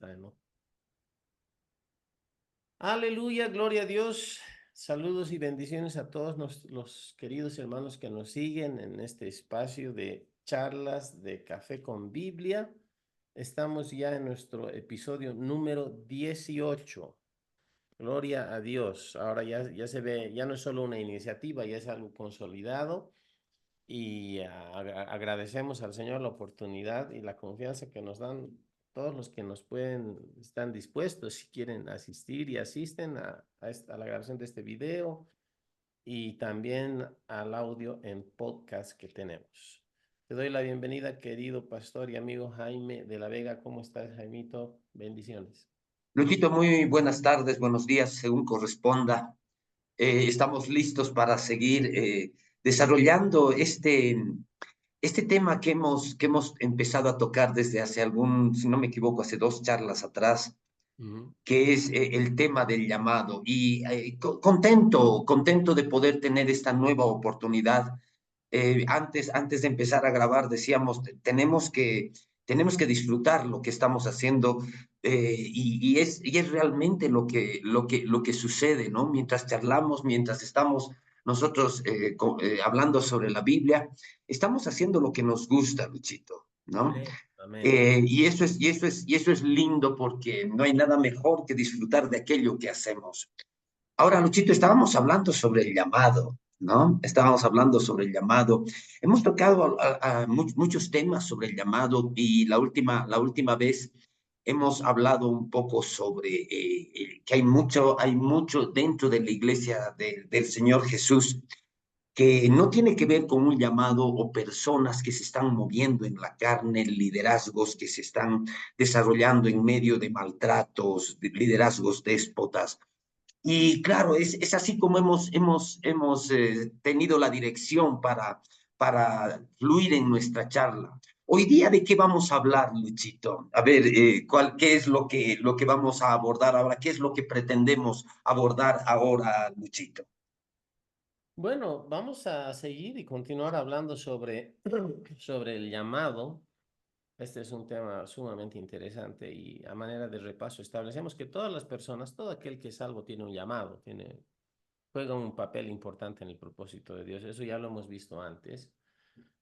Está, ¿no? Aleluya, gloria a Dios. Saludos y bendiciones a todos los queridos hermanos que nos siguen en este espacio de charlas de Café con Biblia. Estamos ya en nuestro episodio número 18. Gloria a Dios. Ahora ya se ve, ya no es solo una iniciativa, ya es algo consolidado. Y agradecemos al Señor la oportunidad y la confianza que nos dan todos los que nos pueden, están dispuestos, si quieren asistir y asisten a la grabación de este video y también al audio en podcast que tenemos. Te doy la bienvenida, querido pastor y amigo Jaime de la Vega. ¿Cómo estás, Jaimito? Bendiciones. Luchito, muy buenas tardes, buenos días, según corresponda. Estamos listos para seguir desarrollando este tema que hemos empezado a tocar desde hace si no me equivoco, hace dos charlas atrás, Ujú. que es el tema del llamado. Y contento de poder tener esta nueva oportunidad. Antes de empezar a grabar decíamos, tenemos que disfrutar lo que estamos haciendo, y es realmente lo que sucede, ¿no? Mientras charlamos, mientras estamos nosotros hablando sobre la Biblia, estamos haciendo lo que nos gusta, Luchito, ¿no? Amén, amén. Y eso es lindo porque no hay nada mejor que disfrutar de aquello que hacemos. Ahora, Luchito, estábamos hablando sobre el llamado, ¿no? Estábamos hablando sobre el llamado. Hemos tocado muchos temas sobre el llamado, y la última vez hemos hablado un poco sobre que hay mucho dentro de la iglesia del Señor Jesús que no tiene que ver con un llamado o personas que se están moviendo en la carne, liderazgos que se están desarrollando en medio de maltratos, de liderazgos déspotas. Y claro, es así como hemos tenido la dirección para fluir en nuestra charla. Hoy día, ¿de qué vamos a hablar, Luchito? A ver, ¿qué es lo que vamos a abordar ahora? ¿Qué es lo que pretendemos abordar ahora, Luchito? Bueno, vamos a seguir y continuar hablando sobre el llamado. Este es un tema sumamente interesante y a manera de repaso establecemos que todas las personas, todo aquel que es salvo tiene un llamado, juega un papel importante en el propósito de Dios. Eso ya lo hemos visto antes,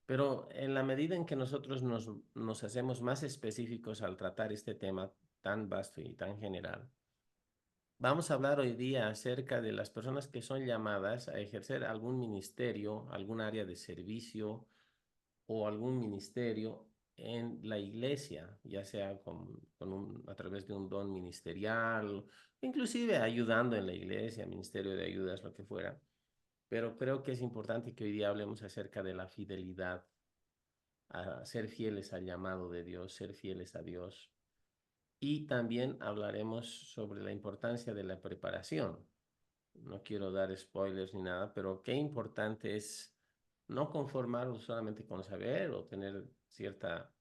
pero en la medida en que nosotros nos hacemos más específicos al tratar este tema tan vasto y tan general, vamos a hablar hoy día acerca de las personas que son llamadas a ejercer algún ministerio, algún área de servicio o algún ministerio en la iglesia, ya sea a través de un don ministerial, inclusive ayudando en la iglesia, ministerio de ayudas, lo que fuera. Pero creo que es importante que hoy día hablemos acerca de la fidelidad, a ser fieles al llamado de Dios, ser fieles a Dios. Y también hablaremos sobre la importancia de la preparación. No quiero dar spoilers ni nada, pero qué importante es no conformarnos solamente con saber o tener cierta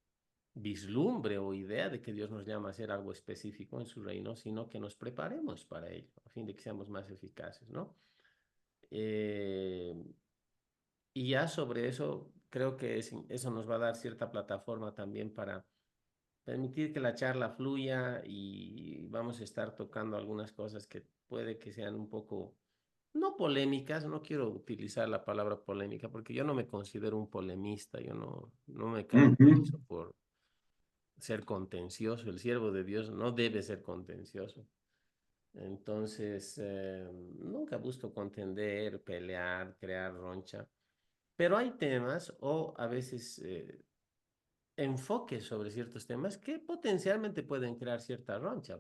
vislumbre o idea de que Dios nos llama a hacer algo específico en su reino, sino que nos preparemos para ello, a fin de que seamos más eficaces, ¿no? Eh, y ya sobre eso, creo que eso nos va a dar cierta plataforma también para permitir que la charla fluya y vamos a estar tocando algunas cosas que puede que sean un poco, no polémicas, no quiero utilizar la palabra polémica porque yo no me considero un polemista, yo no me Ujú. caracterizo por ser contencioso, el siervo de Dios no debe ser contencioso. Entonces, nunca busco contender, pelear, crear roncha, pero hay temas o a veces enfoques sobre ciertos temas que potencialmente pueden crear cierta roncha,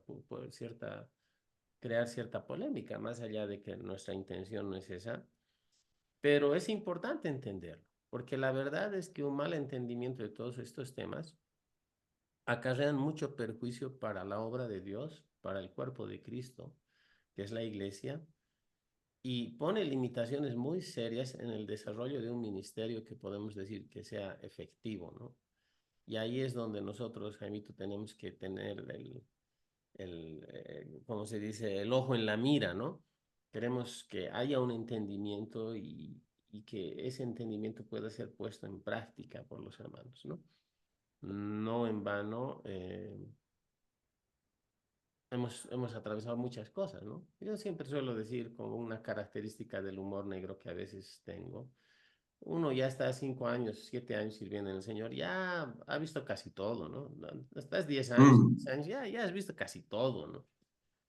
crear cierta polémica, más allá de que nuestra intención no es esa. Pero es importante entenderlo, porque la verdad es que un mal entendimiento de todos estos temas acarrean mucho perjuicio para la obra de Dios, para el cuerpo de Cristo, que es la iglesia, y pone limitaciones muy serias en el desarrollo de un ministerio que podemos decir que sea efectivo, ¿no? Y ahí es donde nosotros, Jaimito, tenemos que tener ¿cómo se dice? El ojo en la mira, ¿no? Queremos que haya un entendimiento y que ese entendimiento pueda ser puesto en práctica por los hermanos, ¿no? No en vano, hemos atravesado muchas cosas, ¿no? Yo siempre suelo decir, como una característica del humor negro que a veces tengo, uno ya está 5 años, 7 años sirviendo en el Señor, ya ha visto casi todo, ¿no? Estás 10 años, Mm. 15 años, ya has visto casi todo, ¿no?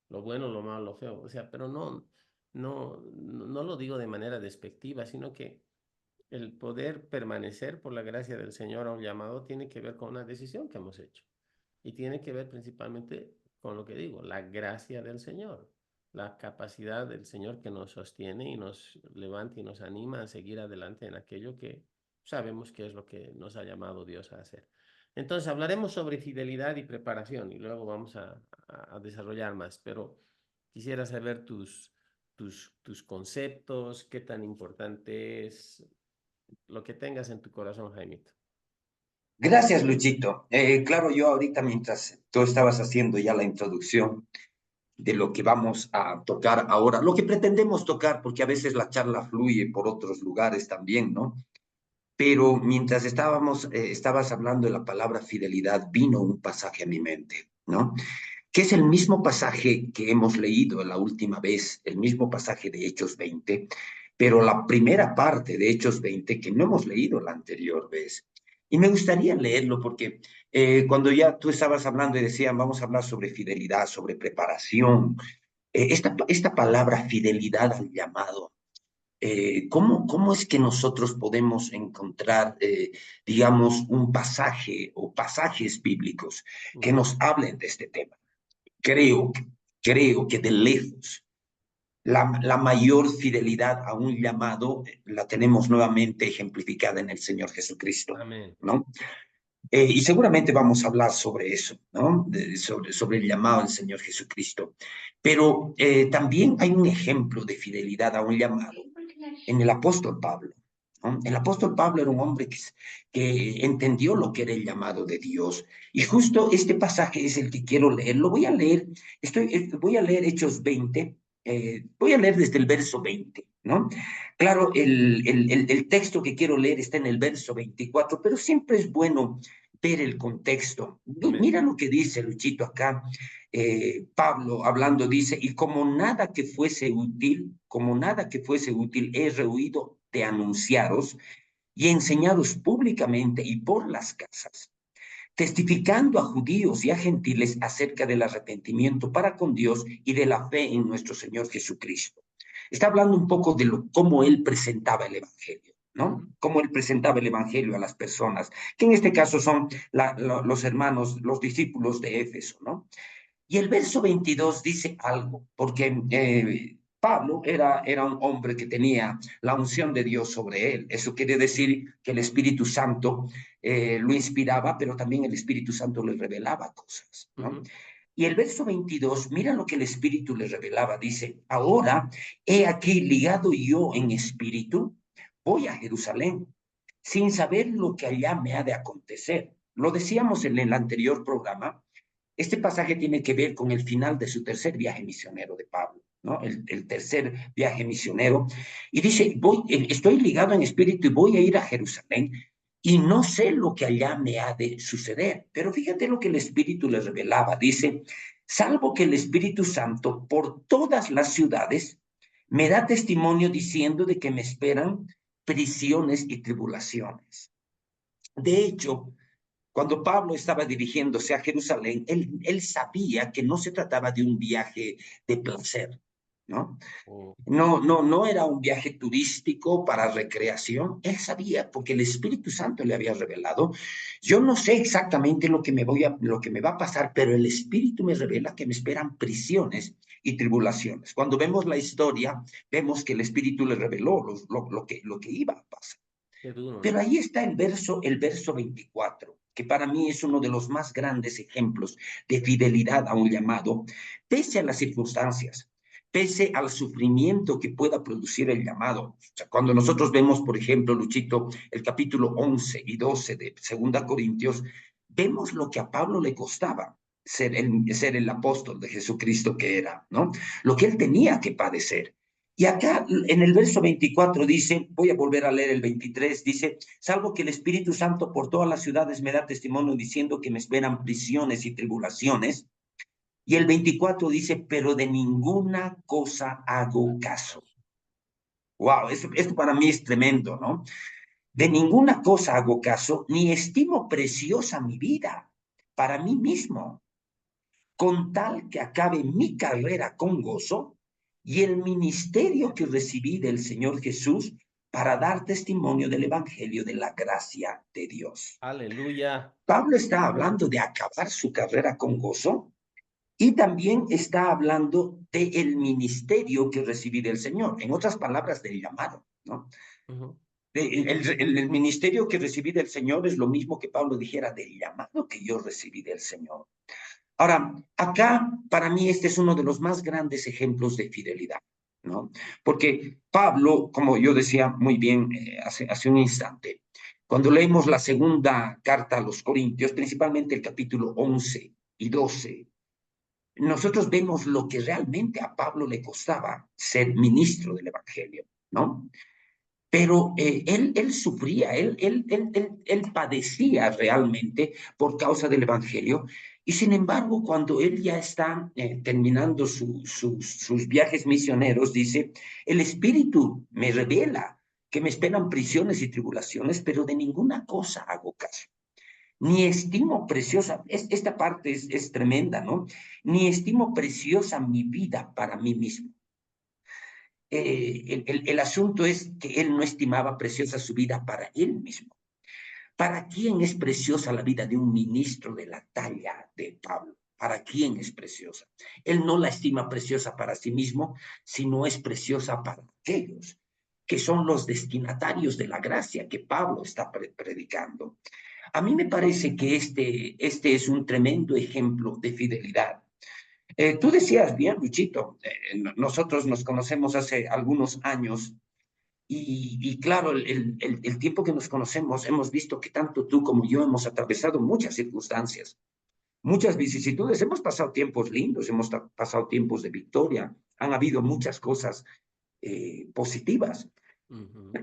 Lo bueno, lo malo, lo feo, o sea, pero no lo digo de manera despectiva, sino que el poder permanecer por la gracia del Señor a un llamado tiene que ver con una decisión que hemos hecho. Y tiene que ver principalmente con lo que digo, la gracia del Señor, la capacidad del Señor que nos sostiene y nos levanta y nos anima a seguir adelante en aquello que sabemos que es lo que nos ha llamado Dios a hacer. Entonces hablaremos sobre fidelidad y preparación y luego vamos a desarrollar más, pero quisiera saber tus conceptos, qué tan importante es lo que tengas en tu corazón, Jaimito. Gracias, Luchito. Claro, yo ahorita mientras tú estabas haciendo ya la introducción de lo que vamos a tocar ahora, lo que pretendemos tocar, porque a veces la charla fluye por otros lugares también, ¿no? Pero mientras estabas hablando de la palabra fidelidad, vino un pasaje a mi mente, ¿no? Que es el mismo pasaje que hemos leído la última vez, el mismo pasaje de Hechos 20, pero la primera parte de Hechos 20 que no hemos leído la anterior vez. Y me gustaría leerlo porque cuando ya tú estabas hablando y decían, vamos a hablar sobre fidelidad, sobre preparación, esta palabra fidelidad al llamado, ¿cómo es que nosotros podemos encontrar, digamos, un pasaje o pasajes bíblicos que Ujú. nos hablen de este tema? Creo, creo que de lejos la mayor fidelidad a un llamado la tenemos nuevamente ejemplificada en el Señor Jesucristo, Amén. ¿no? Y seguramente vamos a hablar sobre eso, ¿no? Sobre el llamado al Señor Jesucristo. Pero también hay un ejemplo de fidelidad a un llamado en el apóstol Pablo, ¿no? El apóstol Pablo era un hombre que entendió lo que era el llamado de Dios. Y justo este pasaje es el que quiero leer. Lo voy a leer, voy a leer Hechos 20, voy a leer desde el verso 20, ¿no? Claro, el texto que quiero leer está en el verso 24, pero siempre es bueno ver el contexto. Amén. Mira lo que dice Luchito acá. Pablo hablando dice, y como nada que fuese útil, como nada que fuese útil, he rehuido de anunciaros y enseñaros públicamente y por las casas, testificando a judíos y a gentiles acerca del arrepentimiento para con Dios y de la fe en nuestro Señor Jesucristo. Está hablando un poco de cómo él presentaba el Evangelio, ¿no? Ujú. Cómo él presentaba el Evangelio a las personas, que en este caso son los hermanos, los discípulos de Éfeso, ¿no? Y el verso 22 dice algo, porque Pablo era un hombre que tenía la unción de Dios sobre él. Eso quiere decir que el Espíritu Santo lo inspiraba, pero también el Espíritu Santo le revelaba cosas, ¿no? Ujú. Y el verso 22, mira lo que el Espíritu le revelaba. Dice, ahora he aquí ligado yo en espíritu, voy a Jerusalén, sin saber lo que allá me ha de acontecer. Lo decíamos en el anterior programa, este pasaje tiene que ver con el final de su tercer viaje misionero de Pablo, ¿no? El tercer viaje misionero. Y dice, estoy ligado en espíritu y voy a ir a Jerusalén y no sé lo que allá me ha de suceder. Pero fíjate lo que el Espíritu le revelaba. Dice, salvo que el Espíritu Santo por todas las ciudades me da testimonio diciendo de que me esperan prisiones y tribulaciones. De hecho, cuando Pablo estaba dirigiéndose a Jerusalén, él sabía que no se trataba de un viaje de placer, ¿no? Oh. No era un viaje turístico para recreación. Él sabía, porque el Espíritu Santo le había revelado. Yo no sé exactamente lo que me va a pasar, pero el Espíritu me revela que me esperan prisiones y tribulaciones. Cuando vemos la historia, vemos que el Espíritu le reveló lo que iba a pasar. Qué duro, Pero ¿no? ahí está el verso 24, que para mí es uno de los más grandes ejemplos de fidelidad a un llamado, pese a las circunstancias, pese al sufrimiento que pueda producir el llamado. O sea, cuando nosotros vemos, por ejemplo, Luchito, el capítulo 11 y 12 de Segunda Corintios, vemos lo que a Pablo le costaba ser el apóstol de Jesucristo que era, ¿no? Lo que él tenía que padecer. Y acá en el verso 24 dice, voy a volver a leer el 23, dice, salvo que el Espíritu Santo por todas las ciudades me da testimonio diciendo que me esperan prisiones y tribulaciones, Y el 24 dice, pero de ninguna cosa hago caso. Wow, esto para mí es tremendo, ¿no? De ninguna cosa hago caso, ni estimo preciosa mi vida para mí mismo, con tal que acabe mi carrera con gozo y el ministerio que recibí del Señor Jesús para dar testimonio del Evangelio de la gracia de Dios. Aleluya. Pablo está hablando de acabar su carrera con gozo y también está hablando del ministerio que recibí del Señor, en otras palabras, del llamado, ¿no? Ujú. El ministerio que recibí del Señor es lo mismo que Pablo dijera del llamado que yo recibí del Señor. Ahora, acá para mí este es uno de los más grandes ejemplos de fidelidad, ¿no? Porque Pablo, como yo decía muy bien hace un instante, cuando leemos la segunda carta a los Corintios, principalmente el capítulo 11 y 12, nosotros vemos lo que realmente a Pablo le costaba ser ministro del Evangelio, ¿no? Pero él sufría, él padecía realmente por causa del Evangelio. Y sin embargo, cuando él ya está terminando sus viajes misioneros, dice, el Espíritu me revela que me esperan prisiones y tribulaciones, pero de ninguna cosa hago caso. Ni estimo preciosa, esta parte es tremenda, ¿no? Ni estimo preciosa mi vida para mí mismo. El asunto es que él no estimaba preciosa su vida para él mismo. ¿Para quién es preciosa la vida de un ministro de la talla de Pablo? ¿Para quién es preciosa? Él no la estima preciosa para sí mismo, sino es preciosa para aquellos que son los destinatarios de la gracia que Pablo está predicando. A mí me parece que este es un tremendo ejemplo de fidelidad. Tú decías bien, Luchito, nosotros nos conocemos hace algunos años y claro, el tiempo que nos conocemos hemos visto que tanto tú como yo hemos atravesado muchas circunstancias, muchas vicisitudes, hemos pasado tiempos lindos, hemos pasado tiempos de victoria, han habido muchas cosas positivas. Ujú.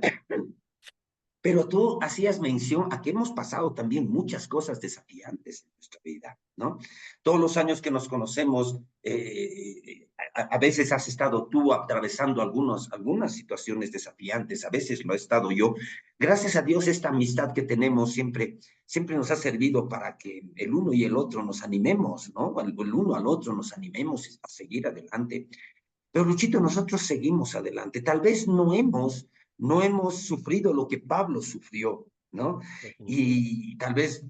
Pero tú hacías mención a que hemos pasado también muchas cosas desafiantes en nuestra vida, ¿no? Todos los años que nos conocemos, a veces has estado tú atravesando algunas situaciones desafiantes, a veces lo he estado yo. Gracias a Dios, esta amistad que tenemos siempre nos ha servido para que el uno y el otro nos animemos, ¿no? El uno al otro nos animemos a seguir adelante. Pero Luchito, nosotros seguimos adelante. Tal vez no hemos sufrido lo que Pablo sufrió, ¿no? Definitivo. Y tal vez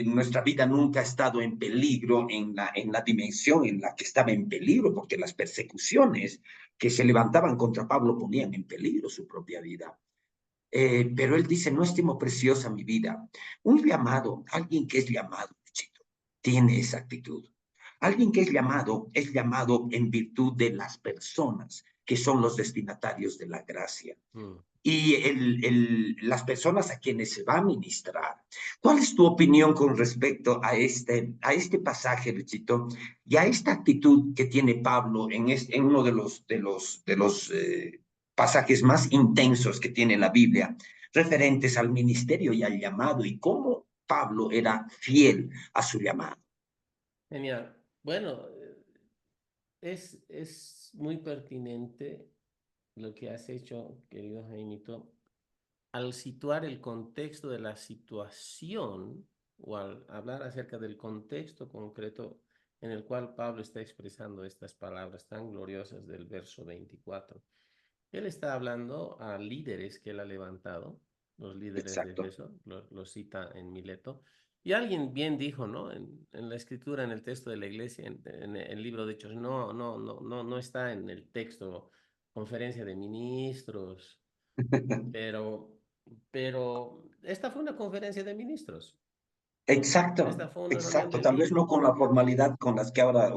nuestra vida nunca ha estado en peligro en la dimensión en la que estaba en peligro, porque las persecuciones que se levantaban contra Pablo ponían en peligro su propia vida. Pero él dice, no estimo preciosa mi vida. Un llamado, alguien que es llamado, Luchito, tiene esa actitud. Alguien que es llamado en virtud de las personas que son los destinatarios de la gracia Mm. y las personas a quienes se va a ministrar. ¿Cuál es tu opinión con respecto a este pasaje, Luchito, y a esta actitud que tiene Pablo en uno de los pasajes más intensos que tiene la Biblia, referentes al ministerio y al llamado, y cómo Pablo era fiel a su llamado? Genial. Bueno, es muy pertinente lo que has hecho, querido Jaimito, al situar el contexto de la situación o al hablar acerca del contexto concreto en el cual Pablo está expresando estas palabras tan gloriosas del verso 24. Él está hablando a líderes que él ha levantado, los líderes de Exacto. Efeso, lo cita en Mileto. Y alguien bien dijo, ¿no? En la escritura, en el texto de la iglesia, en el libro de Hechos, no está en el texto conferencia de ministros, pero, pero esta fue una conferencia de ministros. Exacto, Esta fue una reunión exacto. de Tal vez no con la líderes. formalidad con las que ahora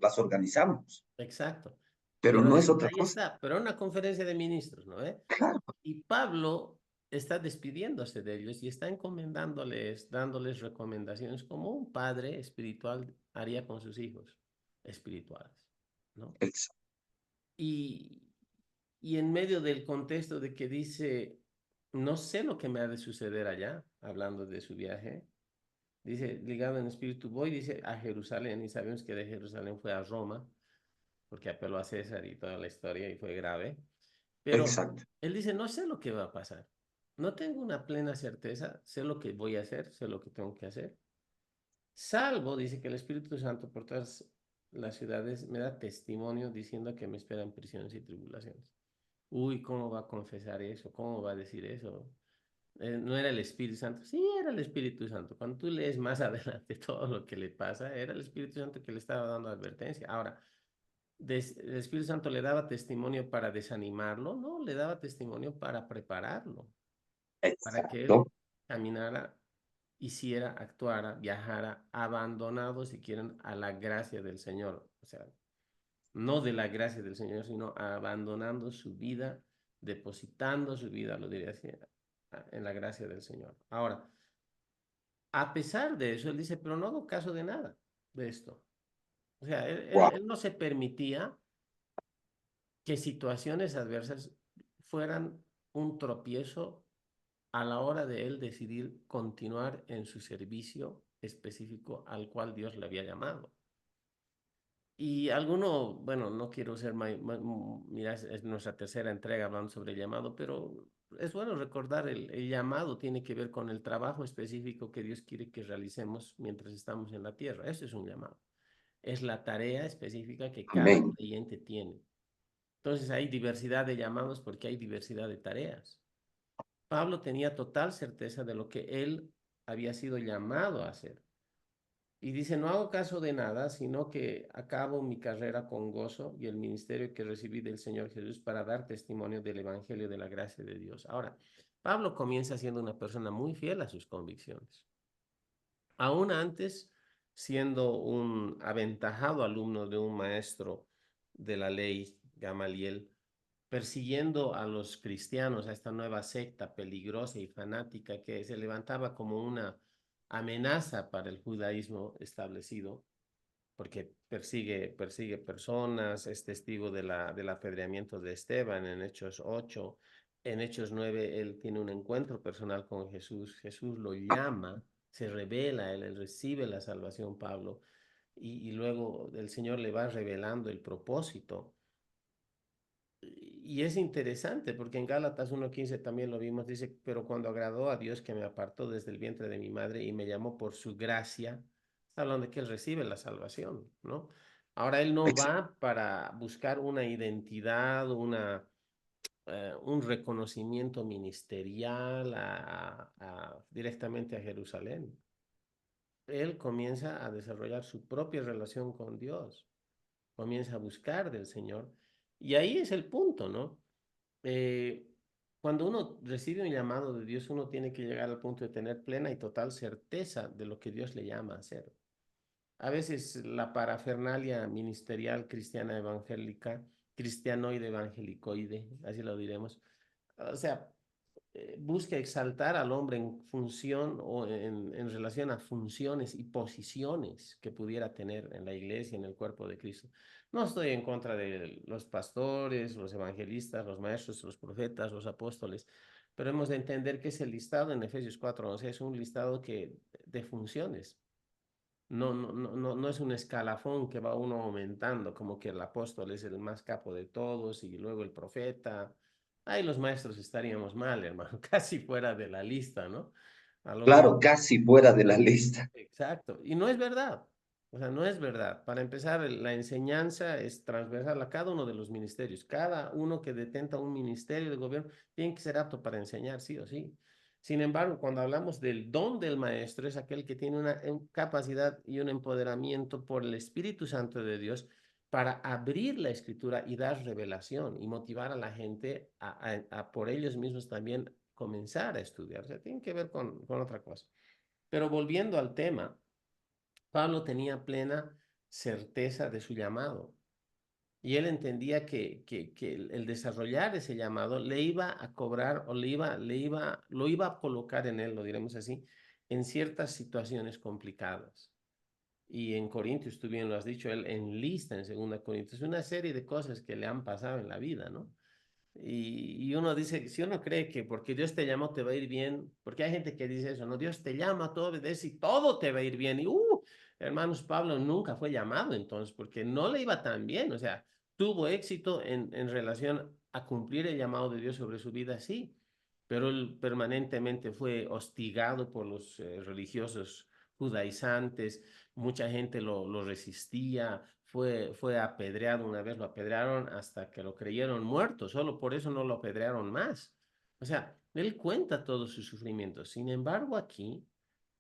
las organizamos, Exacto. pero Pero no es otra ahí cosa. está, pero una conferencia de ministros, ¿no? Claro, Y Pablo está despidiéndose de ellos y está encomendándoles, dándoles recomendaciones como un padre espiritual haría con sus hijos espirituales, ¿no? exacto. Y, y en medio del contexto de que dice, no sé lo que me ha de suceder allá, hablando de su viaje, Dice, ligado en espíritu, voy, dice, a Jerusalén, y sabemos que de Jerusalén fue a Roma, porque apeló a César y toda la historia, y fue grave. Pero Exacto. él dice, no sé lo que va a pasar. No tengo una plena certeza, sé lo que voy a hacer, sé lo que tengo que hacer. Salvo, dice que el Espíritu Santo por todas las ciudades me da testimonio diciendo que me esperan prisiones y tribulaciones. Uy, ¿cómo va a confesar eso? ¿Cómo va a decir eso? No era el Espíritu Santo. Sí, era el Espíritu Santo. Cuando tú lees más adelante todo lo que le pasa, era el Espíritu Santo que le estaba dando advertencia. Ahora, ¿el Espíritu Santo le daba testimonio para desanimarlo? No, le daba testimonio para prepararlo, para que él Exacto. caminara, hiciera, actuara, viajara, abandonado, si quieren, a la gracia del Señor. O sea, no de la gracia del Señor, sino abandonando su vida, depositando su vida, lo diría así, en la gracia del Señor. Ahora, a pesar de eso, él dice, pero no hago caso de nada de esto. O sea, Wow. él no se permitía que situaciones adversas fueran un tropiezo a la hora de él decidir continuar en su servicio específico al cual Dios le había llamado. Y alguno, bueno, no quiero ser, mira, es nuestra tercera entrega hablando sobre el llamado, pero es bueno recordar el llamado tiene que ver con el trabajo específico que Dios quiere que realicemos mientras estamos en la tierra. Eso es un llamado. Es la tarea específica que cada Amén. creyente tiene. Entonces hay diversidad de llamados porque hay diversidad de tareas. Pablo tenía total certeza de lo que él había sido llamado a hacer. Y dice, no hago caso de nada, sino que acabo mi carrera con gozo y el ministerio que recibí del Señor Jesús para dar testimonio del Evangelio de la gracia de Dios. Ahora, Pablo comienza siendo una persona muy fiel a sus convicciones. Aún antes, siendo un aventajado alumno de un maestro de la ley, Gamaliel, persiguiendo a los cristianos, a esta nueva secta peligrosa y fanática que se levantaba como una amenaza para el judaísmo establecido, porque persigue personas, es testigo del apedreamiento de Esteban en Hechos 8. En Hechos 9 él tiene un encuentro personal con Jesús, Jesús lo llama, se revela a él, él recibe la salvación, Pablo, y luego el Señor le va revelando el propósito. Y es interesante porque en Gálatas 1:15 también lo vimos, dice, pero cuando agradó a Dios que me apartó desde el vientre de mi madre y me llamó por su gracia, está hablando de que él recibe la salvación, ¿no? Ahora él no Ex- va para buscar una identidad, un reconocimiento ministerial directamente a Jerusalén. Él comienza a desarrollar su propia relación con Dios, comienza a buscar del Señor. Y ahí es el punto, ¿no? eh, Cuando uno recibe un llamado de Dios, uno tiene que llegar al punto de tener plena y total certeza de lo que Dios le llama a hacer. A veces la parafernalia ministerial cristiana evangélica, cristianoide evangelicoide, así lo diremos, o sea, busca exaltar al hombre en función o en relación a funciones y posiciones que pudiera tener en la iglesia, en el cuerpo de Cristo. No estoy en contra de los pastores, los evangelistas, los maestros, los profetas, los apóstoles, pero hemos de entender que ese listado en Efesios 4:11 es un listado de funciones. No es un escalafón que va uno aumentando, como que el apóstol es el más capo de todos y luego el profeta. Ahí los maestros estaríamos mal, hermano, casi fuera de la lista, ¿no? A lo mejor. Claro, casi fuera de la lista. Exacto. Y no es verdad. O sea, no es verdad. Para empezar, la enseñanza es transversal a cada uno de los ministerios. Cada uno que detenta un ministerio de gobierno tiene que ser apto para enseñar, sí o sí. Sin embargo, cuando hablamos del don del maestro, es aquel que tiene una capacidad y un empoderamiento por el Espíritu Santo de Dios para abrir la escritura y dar revelación y motivar a la gente a por ellos mismos también comenzar a estudiar. O sea, tiene que ver con otra cosa. Pero volviendo al tema, Pablo tenía plena certeza de su llamado y él entendía que el desarrollar ese llamado le iba a cobrar o lo iba a colocar en él, lo diremos así, en ciertas situaciones complicadas. Y en Corintios, tú bien lo has dicho, él enlista en 2 Corintios una serie de cosas que le han pasado en la vida, ¿no? Y uno dice, si uno cree que porque Dios te llamó te va a ir bien, porque hay gente que dice eso, no, Dios te llama, todo obedece y todo te va a ir bien. Y, hermanos, Pablo nunca fue llamado entonces, porque no le iba tan bien, o sea, tuvo éxito en relación a cumplir el llamado de Dios sobre su vida, sí, pero él permanentemente fue hostigado por los religiosos judaizantes, mucha gente lo resistía, fue apedreado una vez, lo apedrearon hasta que lo creyeron muerto, solo por eso no lo apedrearon más. O sea, él cuenta todos sus sufrimientos. Sin embargo, aquí,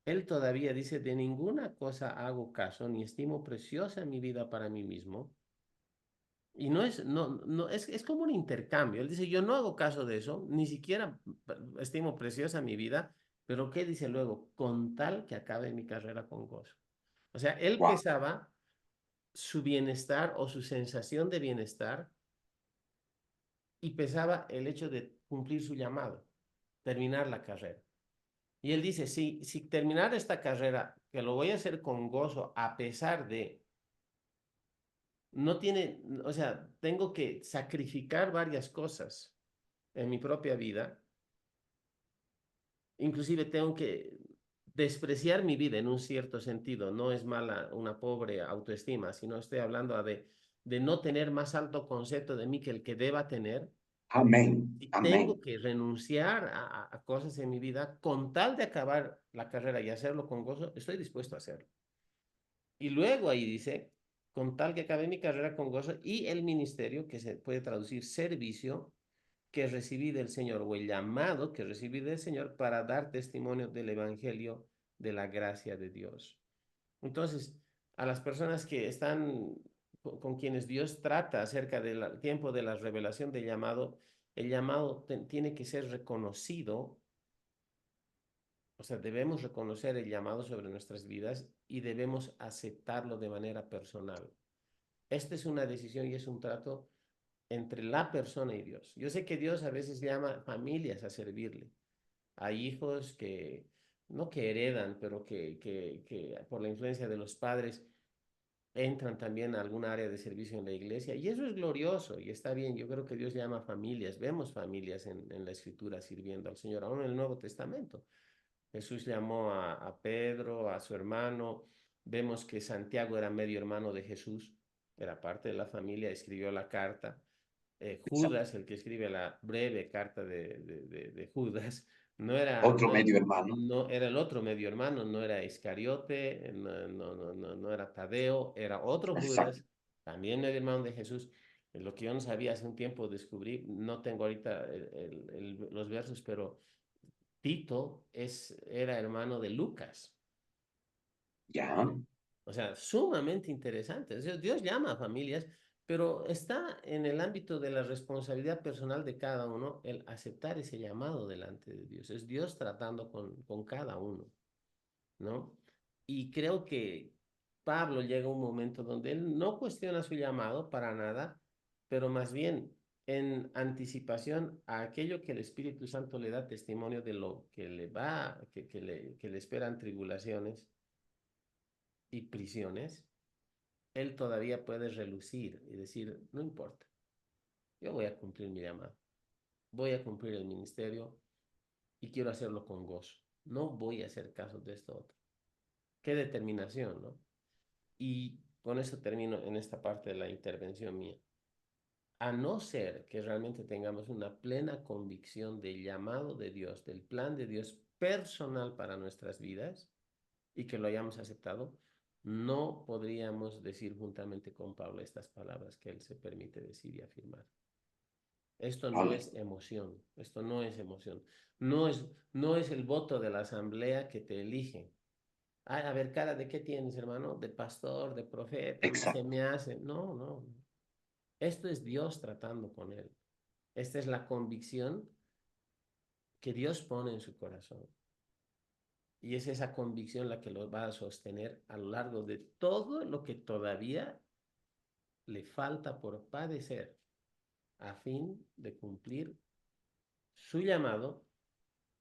él todavía dice, de ninguna cosa hago caso, ni estimo preciosa mi vida para mí mismo. Y es como un intercambio. Él dice, yo no hago caso de eso, ni siquiera estimo preciosa mi vida, pero ¿qué dice luego? Con tal que acabe mi carrera con gozo. O sea, él Wow. pesaba su bienestar o su sensación de bienestar y pesaba el hecho de cumplir su llamado, terminar la carrera. Y él dice, si terminar esta carrera, que lo voy a hacer con gozo, a pesar de, no tiene, o sea, tengo que sacrificar varias cosas en mi propia vida, inclusive tengo que despreciar mi vida en un cierto sentido, no es mala una pobre autoestima, sino estoy hablando de no tener más alto concepto de mí que el que deba tener. Amén. Si tengo Amén. que renunciar a cosas en mi vida con tal de acabar la carrera y hacerlo con gozo, estoy dispuesto a hacerlo. Y luego ahí dice, con tal que acabe mi carrera con gozo y el ministerio, que se puede traducir servicio, que recibí del Señor, o el llamado que recibí del Señor para dar testimonio del Evangelio de la gracia de Dios. Entonces, a las personas que están con quienes Dios trata acerca del tiempo de la revelación del llamado, el llamado tiene que ser reconocido, o sea, debemos reconocer el llamado sobre nuestras vidas y debemos aceptarlo de manera personal. Esta es una decisión y es un trato entre la persona y Dios. Yo sé que Dios a veces llama familias a servirle. Hay hijos que, no que heredan, pero que por la influencia de los padres entran también a alguna área de servicio en la iglesia. Y eso es glorioso y está bien. Yo creo que Dios llama familias. Vemos familias en la escritura sirviendo al Señor, aún en el Nuevo Testamento. Jesús llamó a Pedro, a su hermano. Vemos que Santiago era medio hermano de Jesús, era parte de la familia, escribió la carta. Exacto. Judas, el que escribe la breve carta de Judas, no era, Otro no, medio hermano. no era el otro medio hermano, no era Iscariote, no era Tadeo, era otro Exacto. Judas, también medio hermano de Jesús. Lo que yo no sabía hace un tiempo descubrí, no tengo ahorita los versos, pero Tito era hermano de Lucas. Ya. O sea, sumamente interesante. O sea, Dios llama a familias, pero está en el ámbito de la responsabilidad personal de cada uno el aceptar ese llamado delante de Dios. Es Dios tratando con cada uno, ¿no? Y creo que Pablo llega a un momento donde él no cuestiona su llamado para nada, pero más bien en anticipación a aquello que el Espíritu Santo le da testimonio de lo que le va, que le esperan tribulaciones y prisiones, él todavía puede relucir y decir, no importa, yo voy a cumplir mi llamado, voy a cumplir el ministerio y quiero hacerlo con gozo. No voy a hacer caso de esto otro. Qué determinación, ¿no? Y con eso termino en esta parte de la intervención mía. A no ser que realmente tengamos una plena convicción del llamado de Dios, del plan de Dios personal para nuestras vidas y que lo hayamos aceptado, no podríamos decir juntamente con Pablo estas palabras que él se permite decir y afirmar. Esto no Vale. es emoción, esto no es emoción. No es el voto de la asamblea que te elige. Ay, a ver, cara, ¿de qué tienes, hermano? De pastor, de profeta, se Exacto. me hace. No, no. Esto es Dios tratando con él. Esta es la convicción que Dios pone en su corazón. Y es esa convicción la que lo va a sostener a lo largo de todo lo que todavía le falta por padecer a fin de cumplir su llamado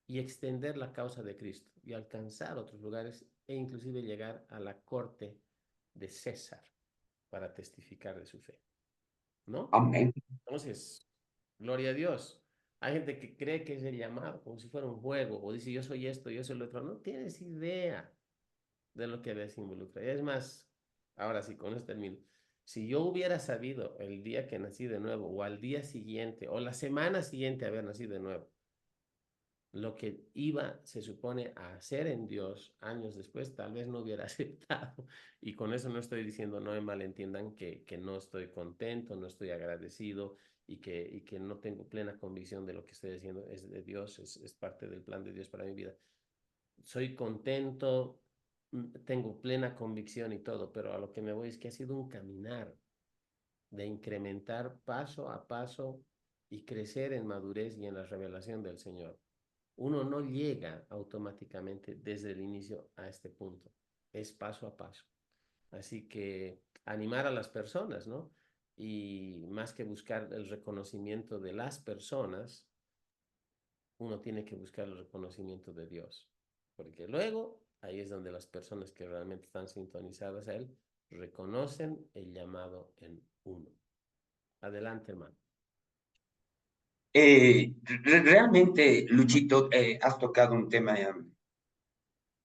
y extender la causa de Cristo y alcanzar otros lugares e inclusive llegar a la corte de César para testificar de su fe, ¿no? Amén. Entonces, Gloria a Dios. Hay gente que cree que es el llamado, como si fuera un juego, o dice yo soy esto, yo soy lo otro. No tienes idea de lo que ves involucra. Es más, ahora sí, con esto termino. Si yo hubiera sabido el día que nací de nuevo, o al día siguiente, o la semana siguiente haber nacido de nuevo, lo que iba, se supone, a hacer en Dios años después, tal vez no hubiera aceptado. Y con eso no estoy diciendo, no me malentiendan, que no estoy contento, no estoy agradecido y que no tengo plena convicción de lo que estoy haciendo. Es de Dios, es parte del plan de Dios para mi vida. Soy contento, tengo plena convicción y todo, pero a lo que me voy es que ha sido un caminar de incrementar paso a paso y crecer en madurez y en la revelación del Señor. Uno no llega automáticamente desde el inicio a este punto, es paso a paso. Así que animar a las personas, ¿no? Y más que buscar el reconocimiento de las personas, uno tiene que buscar el reconocimiento de Dios. Porque luego, ahí es donde las personas que realmente están sintonizadas a Él reconocen el llamado en uno. Adelante, hermano. Realmente, Luchito, has tocado un tema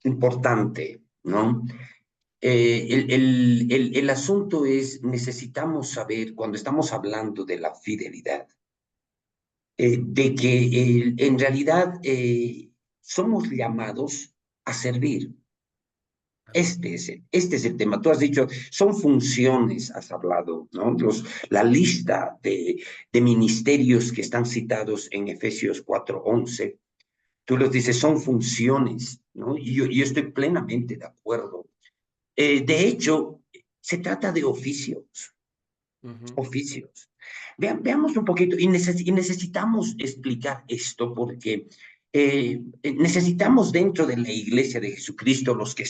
importante, ¿no? El asunto es, necesitamos saber, cuando estamos hablando de la fidelidad, de que en realidad somos llamados a servir. Amén. Este es el tema. Tú has dicho, son funciones, has hablado, ¿no? La lista de ministerios que están citados en Efesios 4:11, tú los dices, son funciones, ¿no? Y yo estoy plenamente de acuerdo. De hecho, se trata de oficios, Ujú. oficios. Veamos un poquito, y necesitamos explicar esto porque necesitamos dentro de la iglesia de Jesucristo, los que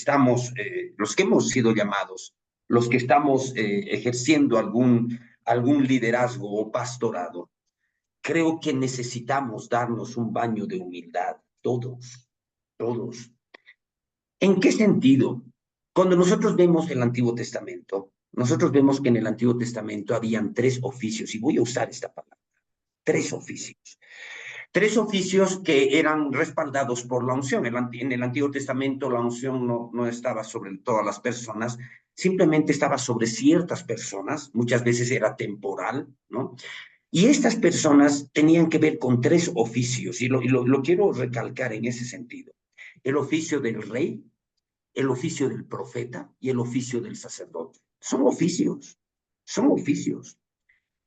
hemos sido llamados, los que estamos ejerciendo algún liderazgo o pastorado, creo que necesitamos darnos un baño de humildad, todos, todos. ¿En qué sentido? Cuando nosotros vemos el Antiguo Testamento, nosotros vemos que en el Antiguo Testamento habían tres oficios, y voy a usar esta palabra, tres oficios. Tres oficios que eran respaldados por la unción. En el Antiguo Testamento la unción no estaba sobre todas las personas, simplemente estaba sobre ciertas personas, muchas veces era temporal, ¿no? Y estas personas tenían que ver con tres oficios, y lo quiero recalcar en ese sentido. El oficio del rey, el oficio del profeta y el oficio del sacerdote. Son oficios, son oficios.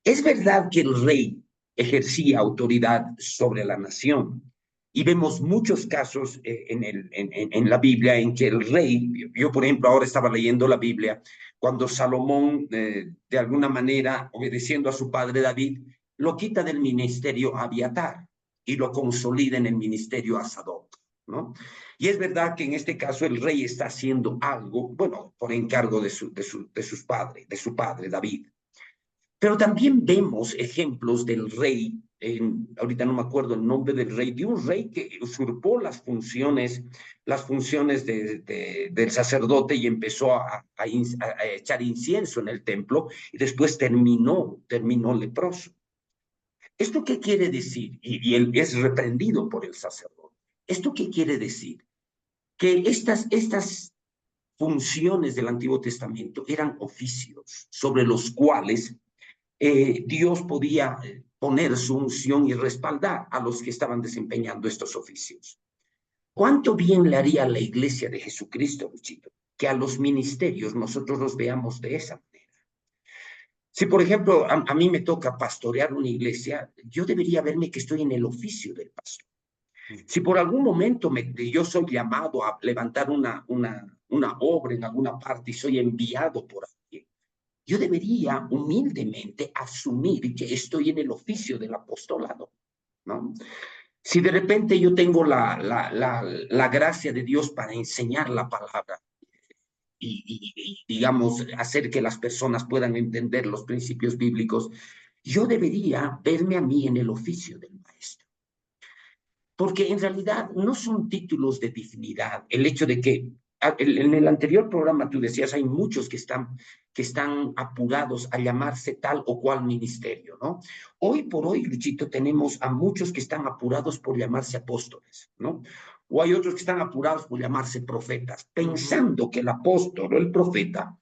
Es verdad que el rey ejercía autoridad sobre la nación y vemos muchos casos en la Biblia en que el rey, yo por ejemplo ahora estaba leyendo la Biblia, cuando Salomón de alguna manera, obedeciendo a su padre David, lo quita del ministerio a Abiatar y lo consolida en el ministerio a Sadoc, ¿no? Y es verdad que en este caso el rey está haciendo algo, bueno, por encargo de su padre David. Pero también vemos ejemplos del rey, ahorita no me acuerdo el nombre del rey, de un rey que usurpó las funciones del sacerdote y empezó a echar incienso en el templo y después terminó leproso. ¿Esto qué quiere decir? Y él es reprendido por el sacerdote. ¿Esto qué quiere decir? Que estas funciones del Antiguo Testamento eran oficios sobre los cuales Dios podía poner su unción y respaldar a los que estaban desempeñando estos oficios. ¿Cuánto bien le haría a la iglesia de Jesucristo, Luchito, que a los ministerios nosotros los veamos de esa manera? Si, por ejemplo, a mí me toca pastorear una iglesia, yo debería verme que estoy en el oficio del pastor. Si por algún momento yo soy llamado a levantar una obra en alguna parte y soy enviado por alguien, yo debería humildemente asumir que estoy en el oficio del apostolado, ¿no? Si de repente yo tengo la gracia de Dios para enseñar la palabra digamos, hacer que las personas puedan entender los principios bíblicos, yo debería verme a mí en el oficio del maestro. Porque en realidad no son títulos de dignidad. El hecho de que en el anterior programa tú decías, hay muchos que están apurados a llamarse tal o cual ministerio, ¿no? Hoy por hoy, Luchito, tenemos a muchos que están apurados por llamarse apóstoles, ¿no? O hay otros que están apurados por llamarse profetas, Ujú. pensando que el apóstol o el profeta